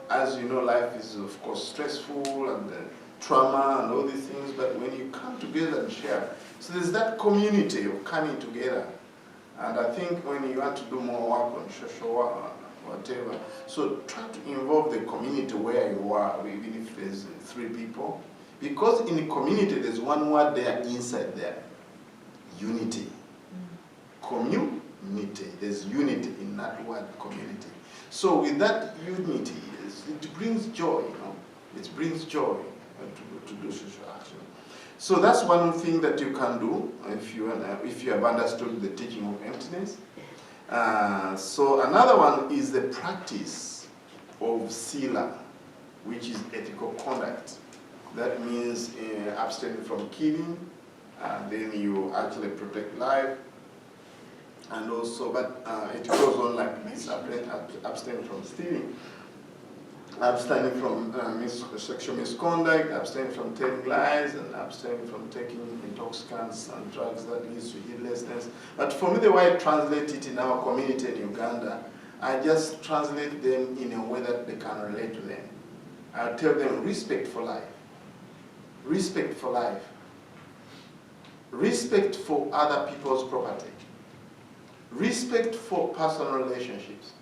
as you know, life is of course stressful and trauma and all these things, but when you come together and share, so there's that community of coming together. And I think when you want to do more work on social work, whatever, so try to involve the community where you are, even if there's 3 people. Because in the community, there's one word there inside there, unity. Community, there's unity in that word, community. So with that unity, it brings joy, you know. It brings joy to do social action. So that's one thing that you can do if you have understood the teaching of emptiness. So another one is the practice of sila, which is ethical conduct. That means abstaining from killing, then you actually protect life. And also, but it goes on like this: abstaining from stealing, abstaining from sexual misconduct, abstaining from telling lies, and abstaining from taking intoxicants and drugs that leads to heedlessness. But for me, the way I translate it in our community in Uganda, I just translate them in a way that they can relate to them. I tell them respect for life, respect for life, respect for other people's property, respect for personal relationships,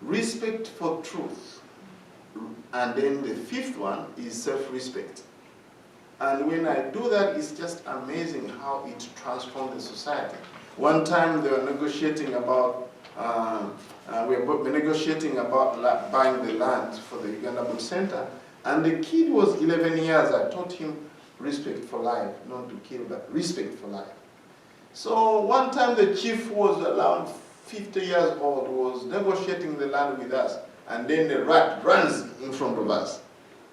respect for truth, and then the 5th one is self-respect. And when I do that, it's just amazing how it transforms the society. One time they were negotiating about, we were negotiating about buying the land for the Uganda Buddhist Center, and the kid was 11 years. I taught him respect for life, not to kill, but respect for life. So one time the chief was around 50 years old, was negotiating the land with us, and then the rat runs in front of us.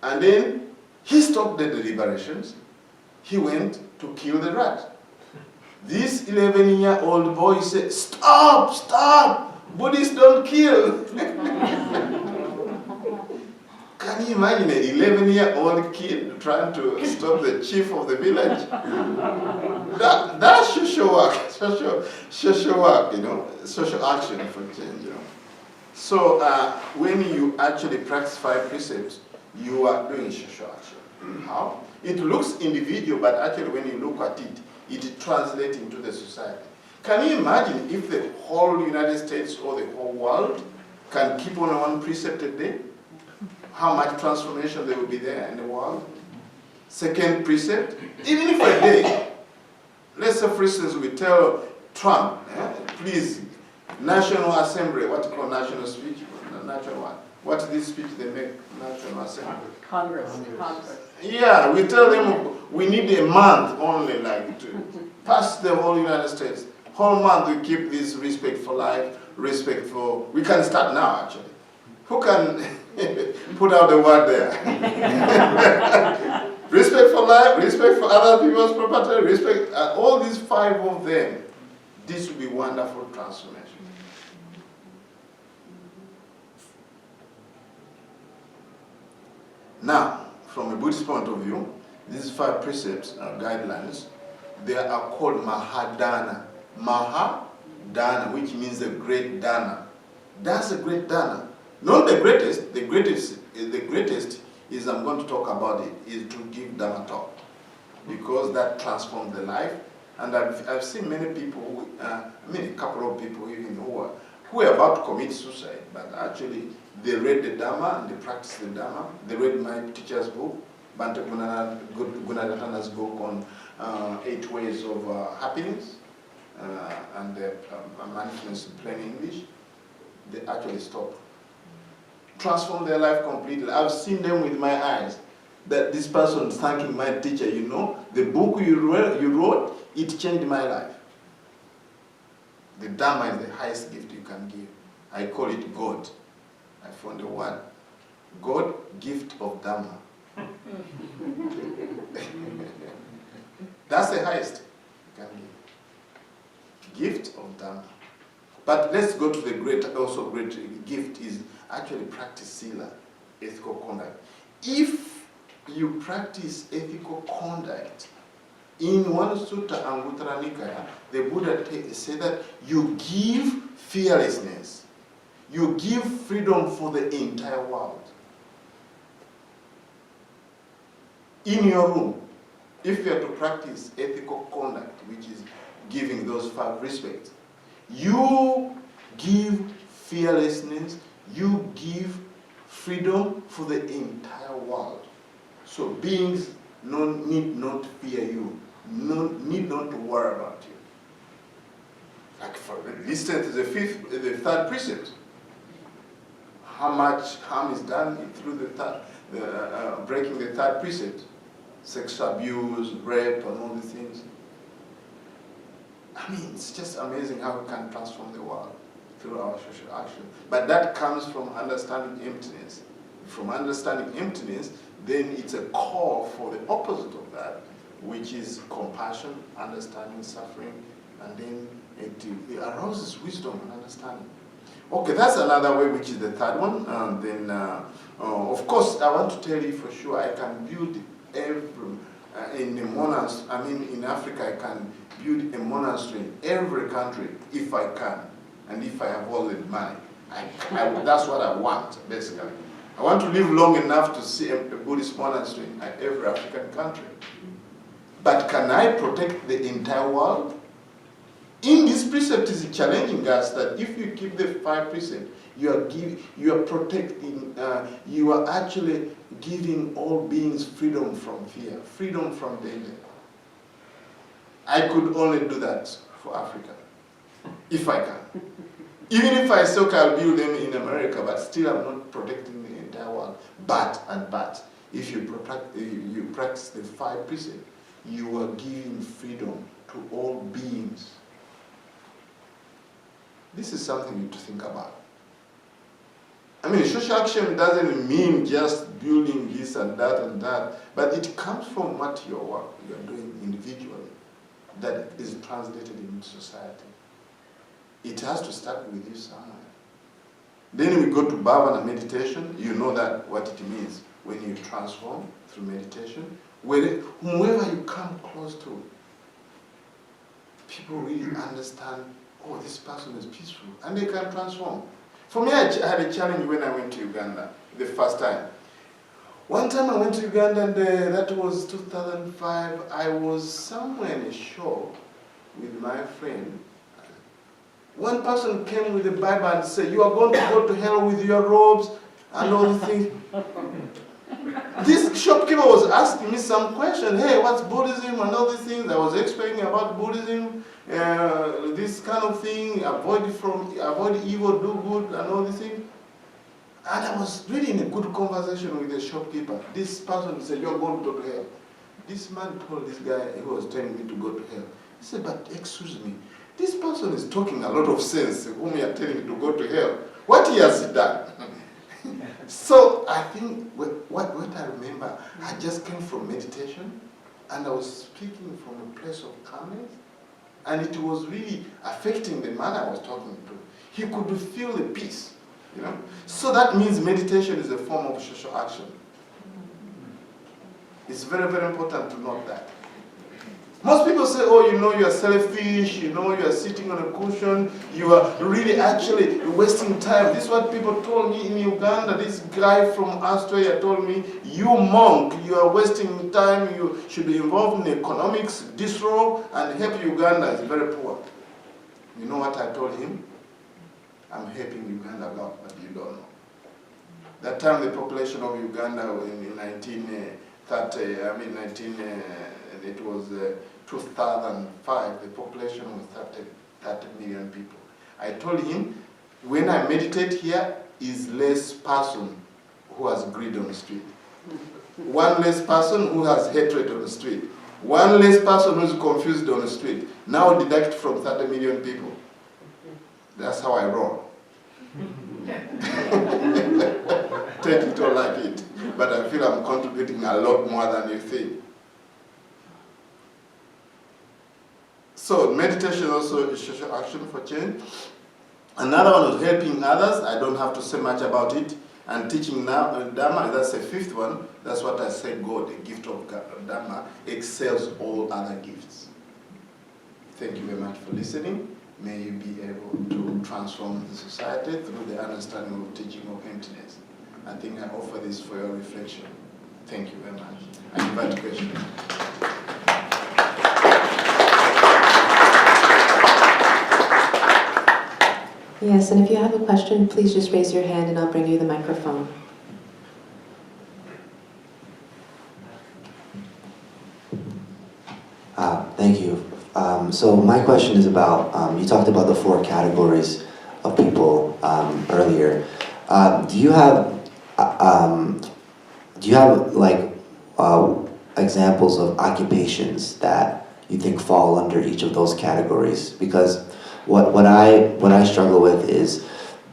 And then he stopped the deliberations. He went to kill the rat. This 11-year-old boy said, stop, stop, Buddhists don't kill. Can you imagine an 11-year-old kid trying to stop the chief of the village? That's social work, social work, social action for change, So when you actually practice 5 precepts, you are doing social action. How? It looks individual, but actually when you look at it, it translates into the society. Can you imagine if the whole United States or the whole world can keep on one precept a day? How much transformation there will be there in the world? Second precept, even if a day, let's say for instance we tell Trump, please, National Assembly, what you call national speech? National one. What's this speech they make? National Assembly.
Congress.
Yeah, we tell them we need a month only, like to pass the whole United States. Whole month we keep this respect for life, respect for. We can start now actually. Who can put out the word there? Respect for life, respect for other people's property, respect, all these 5 of them. This will be wonderful transformation. Now, from a Buddhist point of view, these 5 precepts, guidelines, they are called Mahadana. Mahadana, which means the great dana. That's a great dana. Not the greatest. The greatest is, I'm going to talk about it, is to give Dharma talk. Because that transforms the life. And I've seen many people, a couple of people even who are about to commit suicide, but actually they read the Dharma and they practice the Dharma. They read my teacher's book, Bhante Buddharakkhita's book on 8 ways of happiness, and mindfulness in plain English. They actually stop. Transform their life completely. I've seen them with my eyes. That this person thanking my teacher, the book you wrote, it changed my life. The Dharma is the highest gift you can give. I call it God. I found the word. God, gift of Dharma. That's the highest you can give. Gift of Dharma. But let's go to the great gift is actually practice sila, ethical conduct. If you practice ethical conduct, in one sutta, Anguttara Nikaya, the Buddha said that you give fearlessness. You give freedom for the entire world. In your room, if you are to practice ethical conduct, which is giving those 5 respects, you give fearlessness, you give freedom for the entire world. So beings need not fear you, need not to worry about you. Like for instance, the 3rd precept. How much harm is done through breaking the 3rd precept? Sexual abuse, rape, and all these things. It's just amazing how we can transform the world through our social action. But that comes from understanding emptiness. From understanding emptiness, then it's a call for the opposite of that, which is compassion, understanding suffering, and then it arouses wisdom and understanding. Okay, that's another way, which is the 3rd one. Of course, I want to tell you for sure, I can build in the monastery. In Africa, I can build a monastery in every country if I can, and if I have all the money. That's what I want, basically. I want to live long enough to see a Buddhist monastery in every African country. But can I protect the entire world? In this precept is challenging us that if you keep the 5 precepts, you are protecting, you are actually giving all beings freedom from fear, freedom from danger. I could only do that for Africa, if I can. Even if I say, okay, I'll build them in America, but still I'm not protecting the entire world. But, if you practice the 5 precepts, you are giving freedom to all beings. This is something to think about. Social action doesn't mean just building this and that, but it comes from what you are doing individually. that is translated into society. It has to start with you somewhere. Then we go to bhavana meditation. You know that what it means when you transform through meditation. Whoever you come close to, people really understand, oh, this person is peaceful, and they can transform. For me, I had a challenge when I went to Uganda the first time. One time I went to Uganda, and that was 2005. I was somewhere in a shop with my friend. One person came with the Bible and said, you are going to go to hell with your robes and all the things. This shopkeeper was asking me some question. Hey, what's Buddhism and all these things? I was explaining about Buddhism, this kind of thing, avoid evil, do good, and all these things. And I was really in a good conversation with the shopkeeper. This person said, you're going to go to hell. This man told this guy who was telling me to go to hell. He said, but excuse me, this person is talking a lot of sense, whom you are telling to go to hell. What he has done? So I think what I remember, I just came from meditation, and I was speaking from a place of calmness, and it was really affecting the man I was talking to. He could feel the peace, you know. So that means meditation is a form of social action. It's very, very important to note that. Most people say, oh, you know, you are selfish, you know, you are sitting on a cushion, you are really actually wasting time. This is what people told me in Uganda. This guy from Australia told me, you monk, you are wasting time, you should be involved in economics, disrobe, and help Uganda is very poor. You know what I told him? I'm helping Uganda a lot, but you don't know. That time the population of Uganda in 2005, the population was 30 million people. I told him, when I meditate here, is less person who has greed on the street. One less person who has hatred on the street. One less person who is confused on the street. Now deduct from 30 million people. That's how I roll. Take it or like it. But I feel I'm contributing a lot more than you think. So meditation also is social action for change. Another one was helping others. I don't have to say much about it. And teaching now Dharma, that's the fifth one. That's what I said, God, the gift of Dharma, excels all other gifts. Thank you very much for listening. May you be able to transform the society through the understanding of teaching of emptiness. I think I offer this for your reflection. Thank you very much. I invite questions.
Yes, and if you have a question, please just raise your hand and I'll bring you the microphone.
Thank you. So my question is about, you talked about the 4 categories of people earlier. Do you have like examples of occupations that you think fall under each of those categories? Because what I struggle with is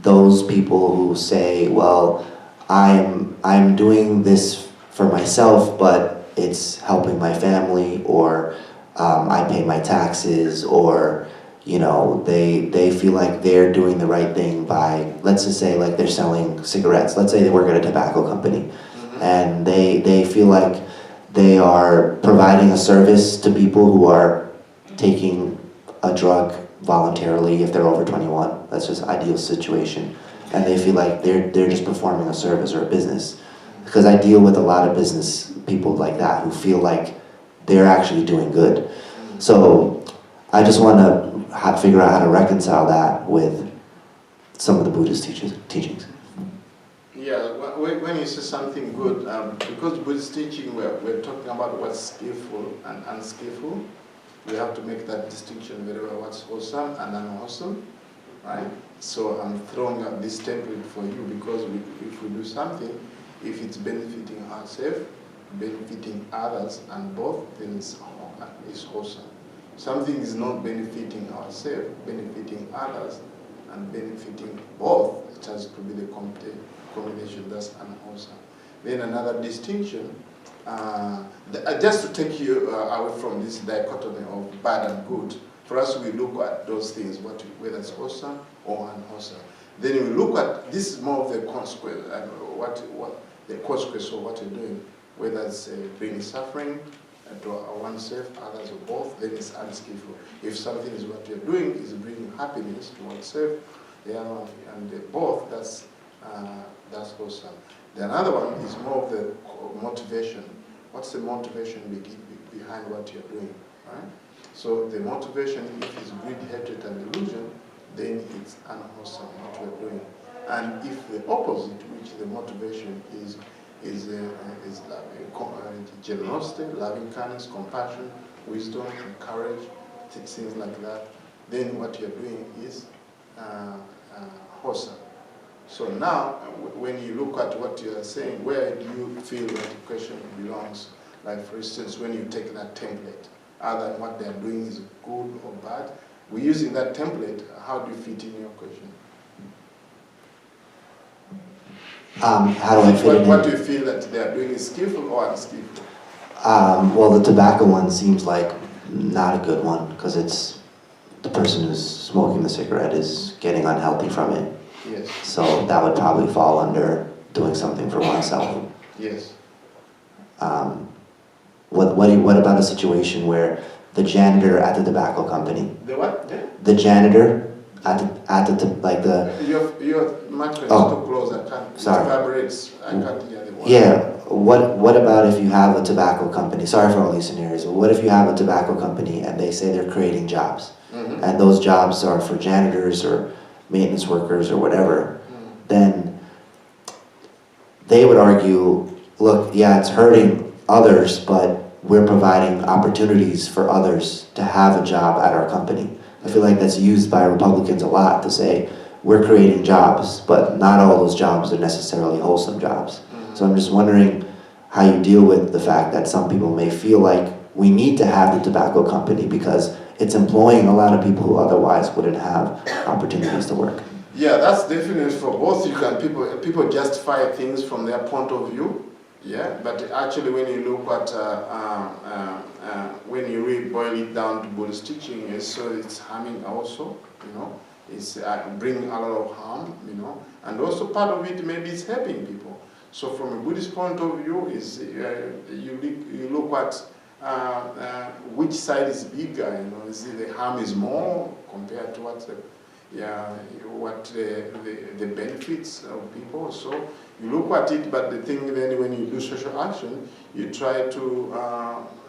those people who say, well, I'm doing this for myself, but it's helping my family, or I pay my taxes, or you know, they feel like they're doing the right thing by, let's just say, like they're selling cigarettes. Let's say they work at a tobacco company, and they feel like they are providing a service to people who are taking a drug voluntarily if they're over 21. That's just ideal situation. And they feel like they're just performing a service or a business. Because I deal with a lot of business people like that who feel like they're actually doing good. So I just want to figure out how to reconcile that with some of the Buddhist teachings.
Yeah, when you say something good, because Buddhist teaching, we're talking about what's skillful and unskillful. We have to make that distinction very well, what's wholesome and unwholesome, right? So I'm throwing up this template for you because if we do something, if it's benefiting ourselves, benefiting others, and both, then it's wholesome. Something is not benefiting ourselves, benefiting others, and benefiting both. It has to be the combination that's unwholesome. Then another distinction, just to take you away from this dichotomy of bad and good, for us we look at those things, whether it's wholesome or unwholesome. Then we look at, this is more of the consequence, what the consequence of what you're doing, whether it's bringing suffering to oneself, others, or both, then it's unskillful. If something is what you're doing is bringing happiness to oneself, and both, that's wholesome. The another one is more of the motivation. What's the motivation behind what you're doing, right? So the motivation, if it's greed, hatred, and delusion, then it's unwholesome what we're doing. And if the opposite, which the motivation is generosity, loving kindness, compassion, wisdom, courage, things like that, then what you're doing is wholesome. So now, when you look at what you are saying, where do you feel that the question belongs? Like, for instance, when you take that template, other than what they are doing is good or bad, we're using that template, how do you fit in your question?
How do I fit in?
What do you feel that they are doing is skillful or unskillful?
Well, the tobacco one seems like not a good one, because it's the person who's smoking the cigarette is getting unhealthy from it.
Yes.
So that would probably fall under doing something for oneself.
Yes.
What about a situation where the janitor at the tobacco company?
The what? Yeah.
The janitor at the like the.
Your microphone is too close. I can't.
Sorry.
It vibrates. I can't hear the word.
Yeah. What about if you have a tobacco company? Sorry for all these scenarios. But what if you have a tobacco company and they say they're creating jobs, and those jobs are for janitors or maintenance workers or whatever? Then they would argue, look, yeah, it's hurting others, but we're providing opportunities for others to have a job at our company. I feel like that's used by Republicans a lot to say, we're creating jobs, but not all those jobs are necessarily wholesome jobs. So I'm just wondering how you deal with the fact that some people may feel like we need to have the tobacco company because it's employing a lot of people who otherwise wouldn't have opportunities to work.
Yeah, that's definitely for both. You can people justify things from their point of view. Yeah, but actually, when you look at when you really boil it down to Buddhist teaching, so it's harming also. It's bringing a lot of harm. And also part of it maybe it's helping people. So from a Buddhist point of view, is you look at which side is bigger. Is the harm is more compared to what the benefits of people. So you look at it, but the thing then when you do social action, you try to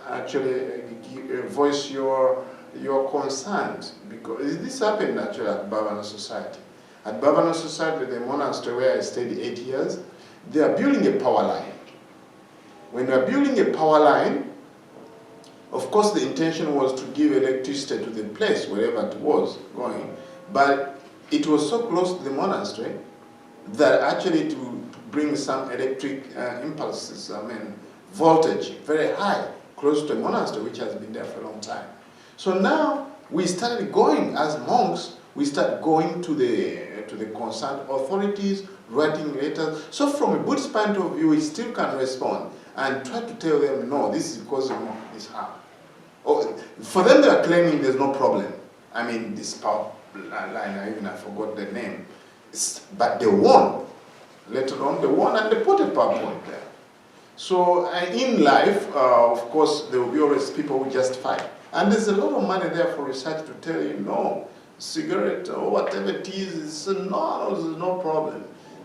actually voice your concerns, because this happened actually at Bhavana Society. At Bhavana Society, the monastery where I stayed 8 years, they are building a power line. When they are building a power line, of course the intention was to give electricity to the place, wherever it was going, but it was so close to the monastery that actually to bring some electric impulses, voltage, very high, close to the monastery, which has been there for a long time. So now we started going, as monks, we start going to the concerned authorities, writing letters. So from a Buddhist point of view, we still can respond and try to tell them, no, this is causing this harm. For them, they are claiming there's no problem. This power line, I forgot the name. But they won. Later on, they won and they put a PowerPoint there. So in life, of course, there will be always people who just fight. And there's a lot of money there for research to tell you, no, cigarette or whatever it is, there's no problem.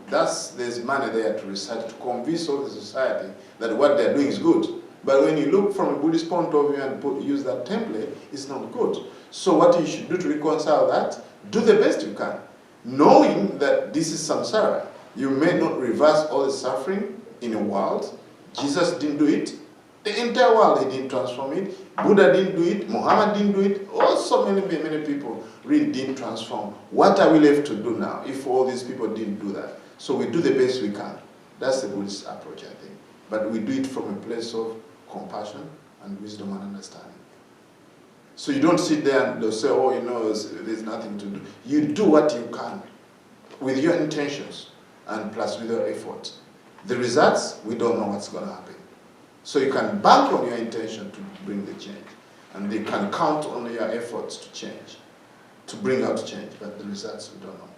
There's money there to research, to convince all the society that what they're doing is good. But when you look from a Buddhist point of view and use that template, it's not good. So what you should do to reconcile that, do the best you can, knowing that this is samsara. You may not reverse all the suffering in the world. Jesus didn't do it. The entire world, he didn't transform it. Buddha didn't do it. Muhammad didn't do it. Also many people really didn't transform. What are we left to do now if all these people didn't do that? So we do the best we can. That's the Buddhist approach, I think. But we do it from a place of compassion and wisdom and understanding. So you don't sit there and they'll say, there's nothing to do. You do what you can with your intentions and plus with your effort. The results, we don't know what's going to happen. So you can bank on your intention to bring the change. And they can count on your efforts to change, to bring out change, but the results we don't know.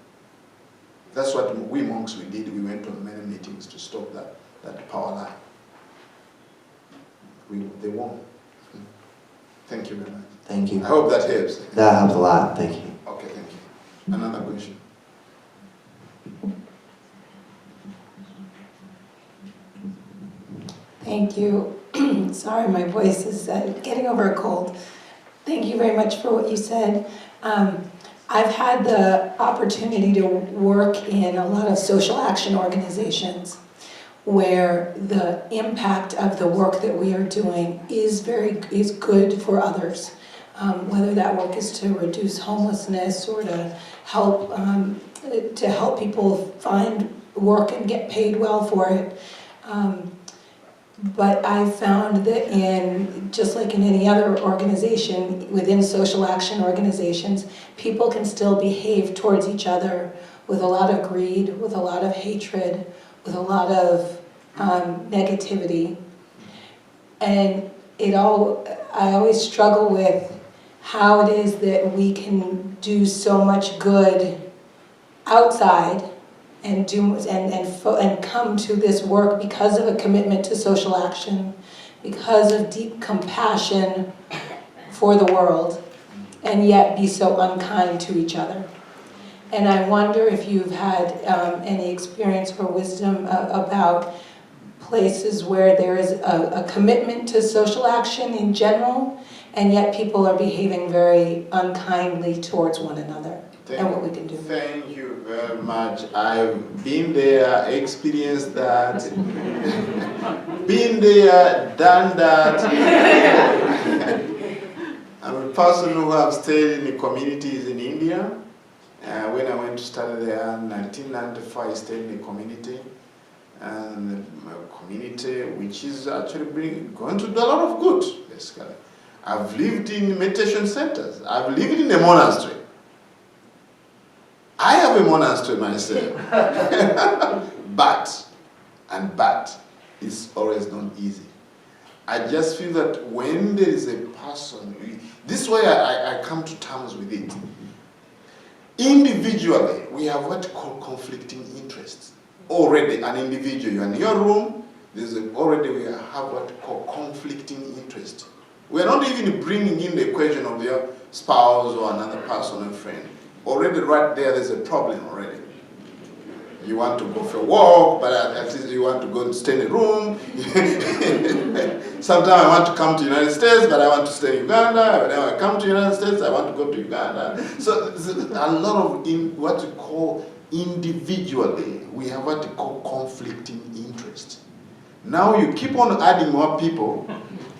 That's what we monks we did. We went on many meetings to stop that power line. They won. Thank you very much.
Thank you.
I hope that helps.
That helps a lot. Thank you.
Okay, thank you. Another question.
Thank you. Sorry, my voice is getting over a cold. Thank you very much for what you said. I've had the opportunity to work in a lot of social action organizations where the impact of the work that we are doing is good for others. Whether that work is to reduce homelessness or to help people find work and get paid well for it. But I found that just like in any other organization, within social action organizations, people can still behave towards each other with a lot of greed, with a lot of hatred, with a lot of negativity. And I always struggle with how it is that we can do so much good outside and come to this work because of a commitment to social action, because of deep compassion for the world, and yet be so unkind to each other. And I wonder if you've had any experience or wisdom about places where there is a commitment to social action in general, and yet people are behaving very unkindly towards one another, and what we can do.
Thank you very much. I've been there, experienced that, been there, done that. I'm a person who has stayed in the communities in India. When I went to study there in 1995, I stayed in the community. And a community which is actually going to do a lot of good, basically. I've lived in meditation centers. I've lived in a monastery. I have a monastery myself. But it's always not easy. I just feel that when there is a person, this is why I come to terms with it. Individually, we have what we call conflicting interests. Already, an individual, you're in your room, already we have what we call conflicting interest. We're not even bringing in the question of your spouse or another person or friend. Already right there's a problem already. You want to go for a walk, but at least you want to go and stay in a room. Sometimes I want to come to the United States, but I want to stay in Uganda. When I come to the United States, I want to go to Uganda. So there's a lot of what we call individually, we have what we call conflicting interest. Now you keep on adding more people.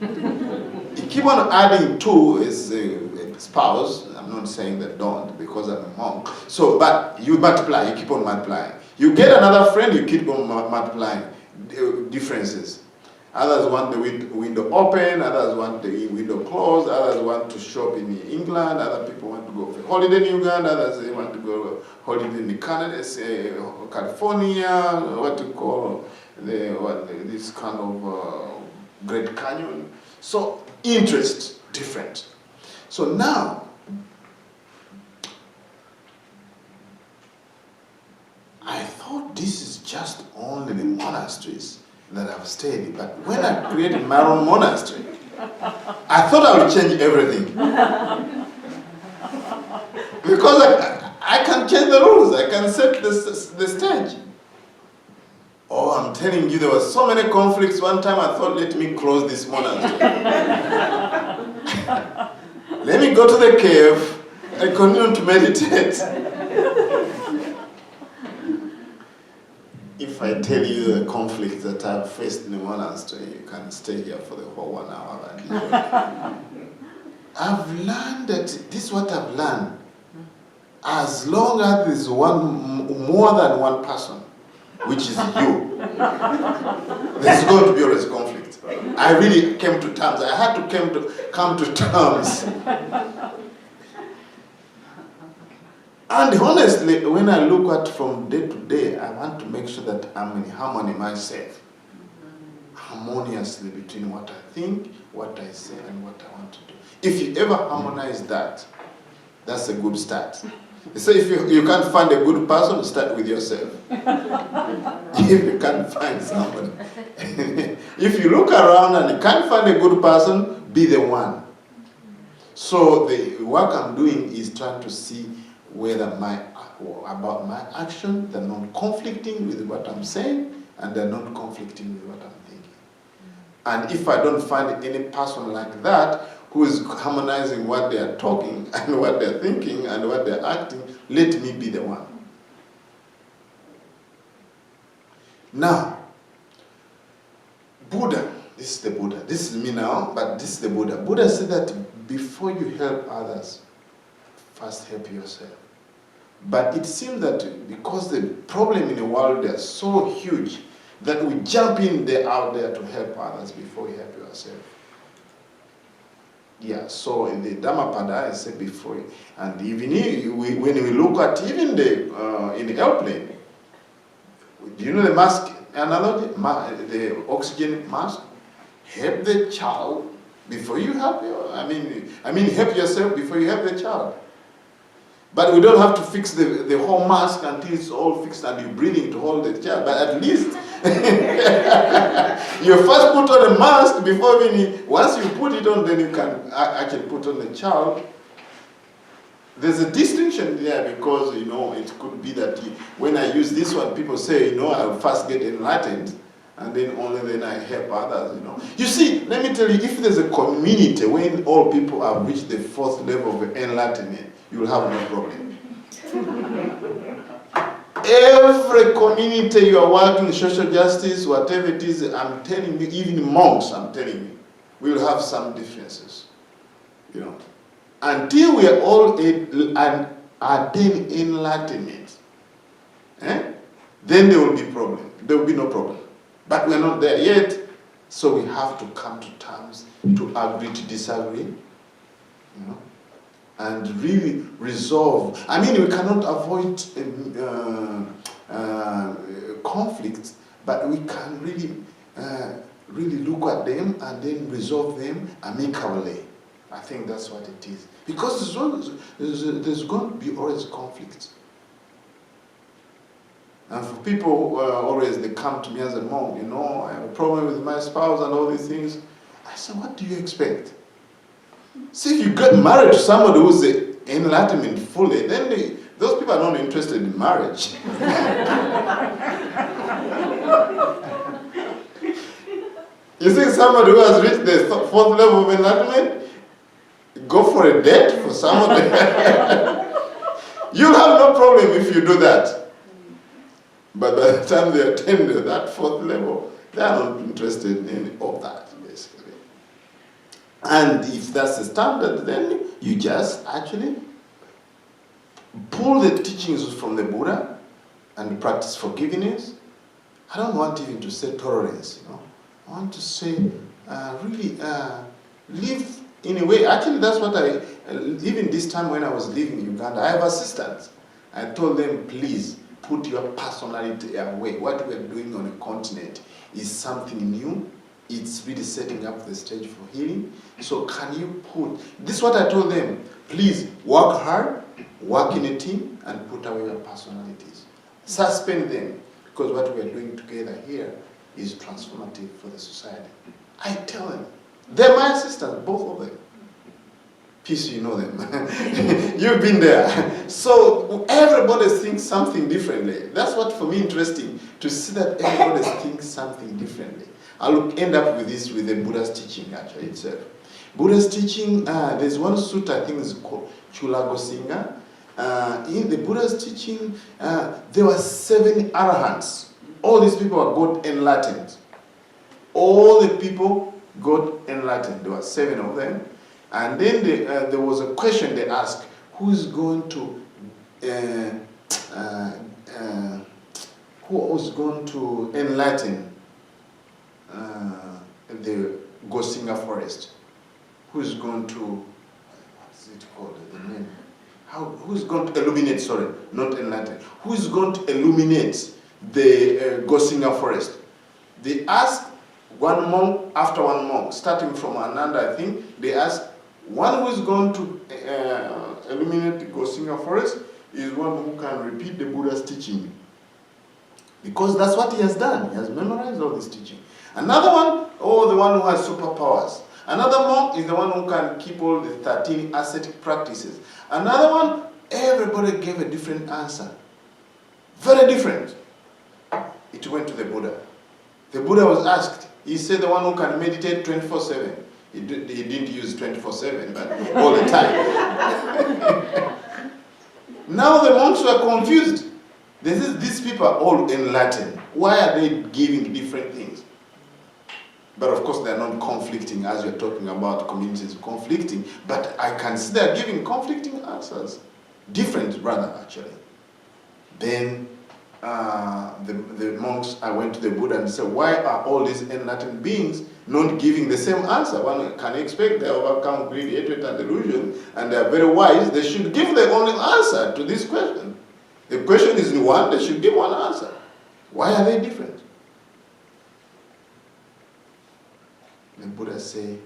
You keep on adding two as a spouse. I'm not saying that don't, because I'm a monk. So, but you multiply, you keep on multiplying. You get another friend, you keep on multiplying differences. Others want the window open, others want the window closed, others want to shop in England, other people want to go for holiday in Uganda, others they want to go holiday in Canada, California, what to call this kind of Great Canyon. So interest, different. So now, I thought this is just only the monasteries that I've stayed in, but when I created my own monastery, I thought I would change everything. Because I can change the rules, I can set the stage. Oh, I'm telling you, there were so many conflicts. One time I thought, let me close this monastery. Let me go to the cave and continue to meditate. If I tell you the conflicts that I've faced in the monastery, you can stay here for the whole 1 hour. I've learned that this is what I've learned. As long as there's more than one person, which is you, there's going to be always conflict. I really came to terms. I had to come to terms. And honestly, when I look at from day to day, I want to make sure that I'm in harmony myself. harmoniously between what I think, what I say, and what I want to do. If you ever harmonize that, that's a good start. So if you can't find a good person, start with yourself. If you can't find somebody. If you look around and you can't find a good person, be the one. So the work I'm doing is trying to see whether about my action, they're not conflicting with what I'm saying, and they're not conflicting with what I'm thinking. And if I don't find any person like that, who is harmonizing what they are talking and what they're thinking and what they're acting, let me be the one. Now, Buddha, this is the Buddha. This is me now, but this is the Buddha. Buddha said that before you help others, first help yourself. But it seems that because the problem in the world is so huge, that we jump in there out there to help others before you help yourself. Yeah, so in the Dhammapada, I said before, and even when we look at even in the airplane, do you know the mask analogy? The oxygen mask? Help the child before you help I mean help yourself before you help the child. But we don't have to fix the whole mask until it's all fixed and you're breathing to hold the child. But at least you first put on a mask before once you put it on, then you can actually put on the child. There's a distinction there because, it could be that when I use this one, people say, I'll first get enlightened and then only then I help others, You see, let me tell you, if there's a community when all people have reached the 4th level of enlightenment, you will have no problem. Every community you are working, social justice, whatever it is, I'm telling you, even monks, I'm telling you, we will have some differences. Until we are all attain enlightenment, then there will be problem. There will be no problem. But we're not there yet, so we have to come to terms to agree to disagree, and really resolve. I mean, we cannot avoid conflicts, but we can really look at them and then resolve them amicably. I think that's what it is. Because there's going to be always conflict. And for people always, they come to me as a monk, I have a problem with my spouse and all these things. I say, what do you expect? See, if you get married to somebody who's enlightenment fully, then those people are not interested in marriage. You see somebody who has reached the 4th level of enlightenment, go for a date for somebody. You'll have no problem if you do that. But by the time they attain that 4th level, they are not interested in all that, basically. And if that's the standard, then you just actually pull the teachings from the Buddha and practice forgiveness. I don't want even to say tolerance, I want to say really live in a way. Actually, that's what even this time when I was living in Uganda, I have assistants. I told them, please, put your personality away. What we're doing on a continent is something new. It's really setting up the stage for healing. So can you this is what I told them, please work hard, work in a team, and put away your personalities. Suspend them, because what we're doing together here is transformative for the society. I tell them. They're my assistants, both of them. Peace, you know them. You've been there. So everybody thinks something differently. That's what for me interesting, to see that everybody thinks something differently. I'll end up with this with the Buddha's teaching actually itself. Buddha's teaching, there's one sutta I think is called Chulagosinga. In the Buddha's teaching, there were 7 arahants. All these people got enlightened. All the people got enlightened. There were 7 of them. And then there was a question they asked, who's going to enlighten the Gosinga forest? Who's going to, what's it called, the name? Who's going to illuminate, sorry, not enlighten. Who's going to illuminate the Gosinga forest? They asked one monk after one monk, starting from Ananda, I think, they asked, one who is going to illuminate the Gosinga forest is one who can repeat the Buddha's teaching. Because that's what he has done. He has memorized all this teaching. Another one, the one who has superpowers. Another monk is the one who can keep all the 13 ascetic practices. Another one, everybody gave a different answer. Very different. It went to the Buddha. The Buddha was asked, he said the one who can meditate 24/7. He didn't use 24/7, but all the time. Now the monks were confused. These people are all in Latin. Why are they giving different things? But of course they're not conflicting, as you're talking about communities conflicting. But I can see they're giving conflicting answers. Different, rather, actually. Then the monks, I went to the Buddha and said, why are all these enlightened beings not giving the same answer? One can expect they overcome greed, hatred, and delusion, and they are very wise. They should give the only answer to this question. The question is one, they should give one answer. Why are they different? The Buddha say,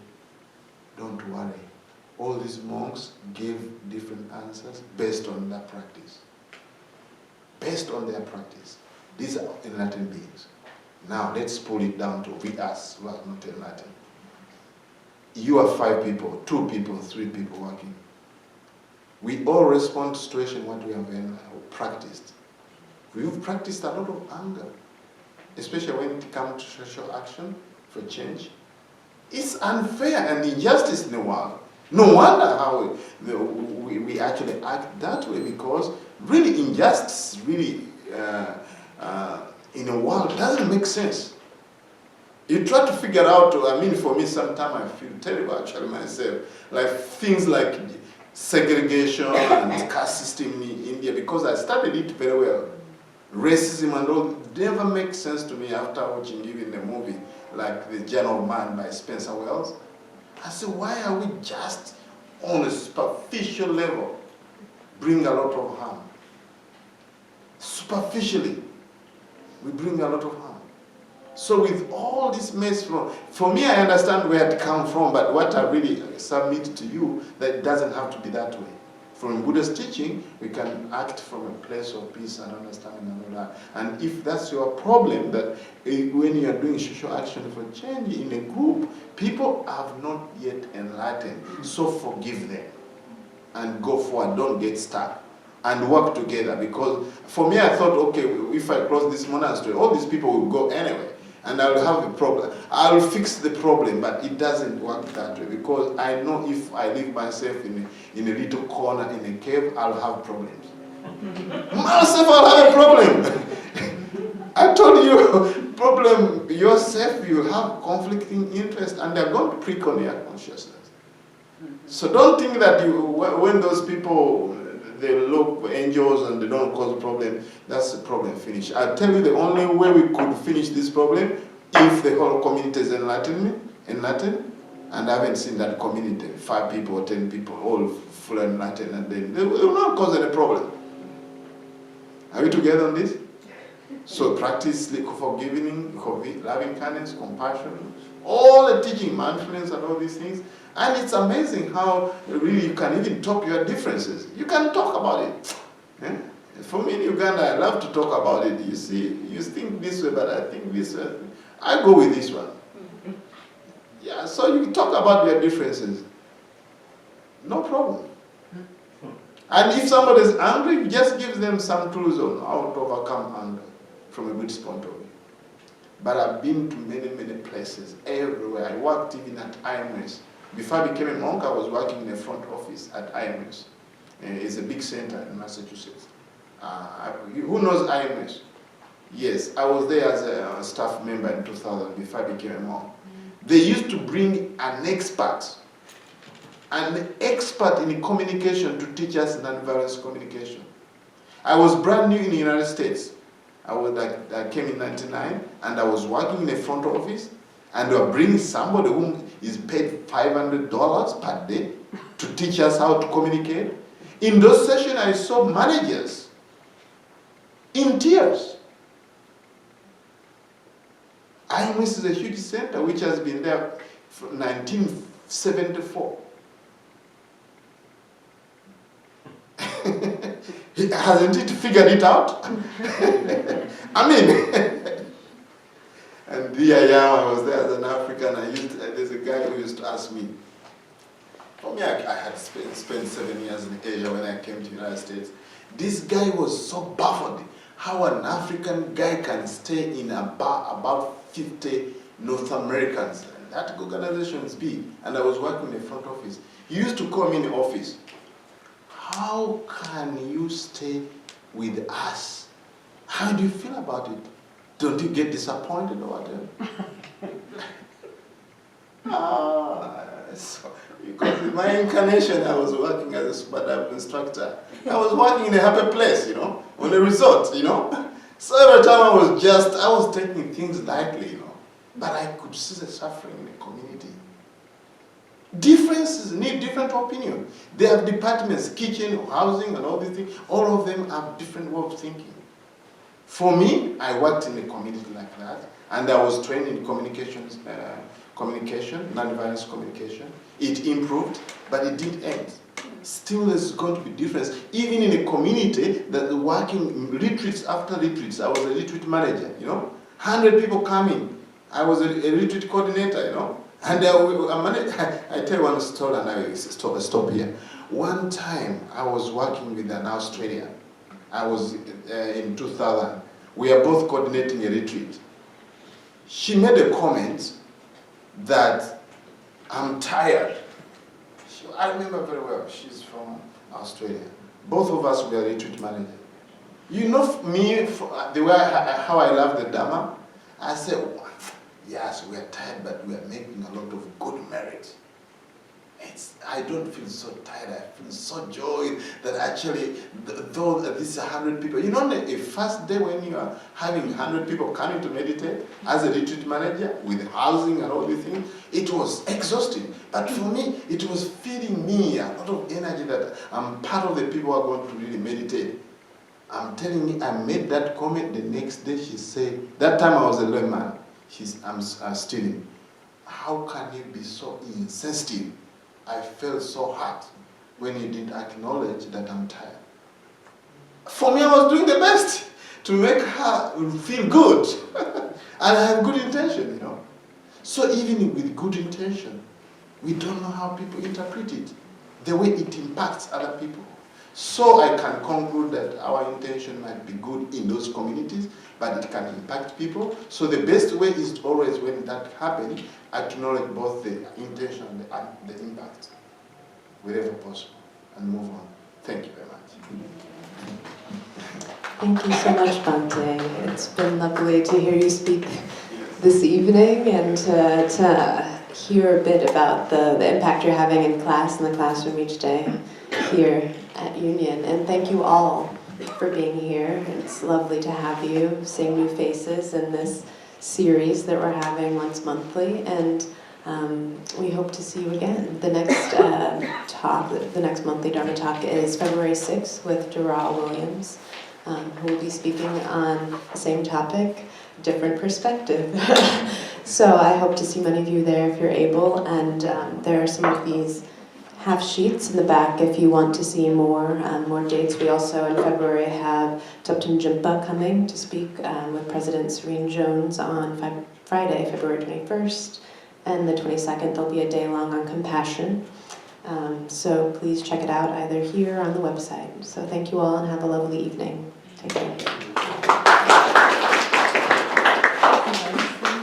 don't worry. All these monks gave different answers based on their practice. Based on their practice. These are enlightened beings. Now let's pull it down to we us who are not enlightened. You are 5 people, 2 people, 3 people working. We all respond to situation what we have practiced. We've practiced a lot of anger, especially when it comes to social action for change. It's unfair and injustice in the world. No wonder how we actually act that way, because really injustice really in a world doesn't make sense. You try to figure out, for me sometimes I feel terrible actually myself, like things like segregation and caste system in India, because I studied it very well. Racism and all never makes sense to me after watching even a movie like The General Man by Spencer Wells. I said, why are we just on a superficial level bring a lot of harm? Superficially, we bring a lot of harm. So with all this mess for me, I understand where it comes from, but what I really submit to you, that it doesn't have to be that way. From Buddha's teaching, we can act from a place of peace and understanding and all that. And if that's your problem, that when you are doing social action for change in a group, people have not yet enlightened, so forgive them and go forward, don't get stuck. And work together, because for me I thought, okay, if I cross this monastery, all these people will go anyway, and I will have a problem. I will fix the problem, but it doesn't work that way, because I know if I leave myself in a little corner in a cave, I'll have problems. Myself, I'll have a problem. I told you, problem yourself, you have conflicting interests, and they're going to prick on your consciousness. So don't think that when those people, they look angels and they don't cause a problem, that's the problem finished. I'll tell you the only way we could finish this problem, if the whole community is enlightened, and I haven't seen that community, 5 people or 10 people, all full enlightened, and then they will not cause any problem. Are we together on this? So practice forgiving, loving kindness, compassion, all the teaching, mindfulness and all these things. And it's amazing how really you can even talk your differences. You can talk about it. Yeah? For me in Uganda, I love to talk about it. You see, you think this way, but I think this way. I go with this one. Yeah, so you talk about your differences. No problem. And if somebody is angry, just give them some tools on how to overcome anger from a Buddhist point of view. But I've been to many, many places, everywhere. I worked even at IMS. Before I became a monk, I was working in the front office at IMS. It's a big center in Massachusetts. Who knows IMS? Yes, I was there as a staff member in 2000 before I became a monk. They used to bring an expert in communication to teach us nonviolence communication. I was brand new in the United States. I came in 99 and I was working in the front office, and they were bringing somebody who is paid $500 per day to teach us how to communicate. In those sessions, I saw managers in tears. IMS is a huge center which has been there from 1974. Hasn't it figured it out? I mean, and here I am, I was there as an African. There's a guy who used to ask me, for me, I had spent 7 years in Asia when I came to the United States. This guy was so baffled how an African guy can stay in about 50 North Americans. And that organization is big. And I was working in the front office. He used to call me in the office. How can you stay with us? How do you feel about it? Don't you get disappointed or whatever? Because in my incarnation, I was working as a scuba dive instructor. I was working in a happy place, on a resort, So every time I was taking things lightly, But I could see the suffering in the community. Differences need different opinion. They have departments, kitchen, housing, and all these things. All of them have different way of thinking. For me, I worked in a community like that, and I was trained in communication, non-violence communication. It improved, but it didn't end. Still, there's going to be difference. Even in a community that working retreats after retreats, I was a retreat manager, 100 people coming. I was a retreat coordinator, And I tell you one story, and I will stop here. One time, I was working with an Australian. I was in 2000. We are both coordinating a retreat. She made a comment that I'm tired. I remember very well. She's from Australia. Both of us were retreat managers. Me, the way how I love the Dharma, I said, yes, we are tired, but we are making a lot of good merit. I don't feel so tired. I feel so joy that actually, though this 100 people, the first day when you are having 100 people coming to meditate as a retreat manager with housing and all these things, it was exhausting. But for me, it was feeding me a lot of energy that I'm part of the people who are going to really meditate. I'm telling you, I made that comment the next day. She said, that time I was a layman. I'm student. How can you be so insensitive? I felt so hurt when you didn't acknowledge that I'm tired. For me, I was doing the best to make her feel good. And I have good intention, So even with good intention, we don't know how people interpret it, the way it impacts other people. So I can conclude that our intention might be good in those communities, but it can impact people. So the best way is always, when that happens, acknowledge both the intention and the impact, wherever possible, and move on. Thank you very much.
Thank you so much, Bhante. It's been lovely to hear you speak this evening and to hear a bit about the impact you're having in class, in the classroom each day here at Union. And thank you all for being here. It's lovely to have you, seeing new faces in this series that we're having once monthly, and we hope to see you again. The next talk, the next monthly Dharma talk is February 6th with Doral Williams, who will be speaking on the same topic, different perspective. So I hope to see many of you there if you're able, and there are some of these half sheets in the back if you want to see more dates. We also in February have Thupten Jinpa coming to speak with President Serene Jones on Friday, February 21st, and the 22nd there'll be a day long on compassion. So please check it out either here or on the website. So thank you all and have a lovely evening. Take care.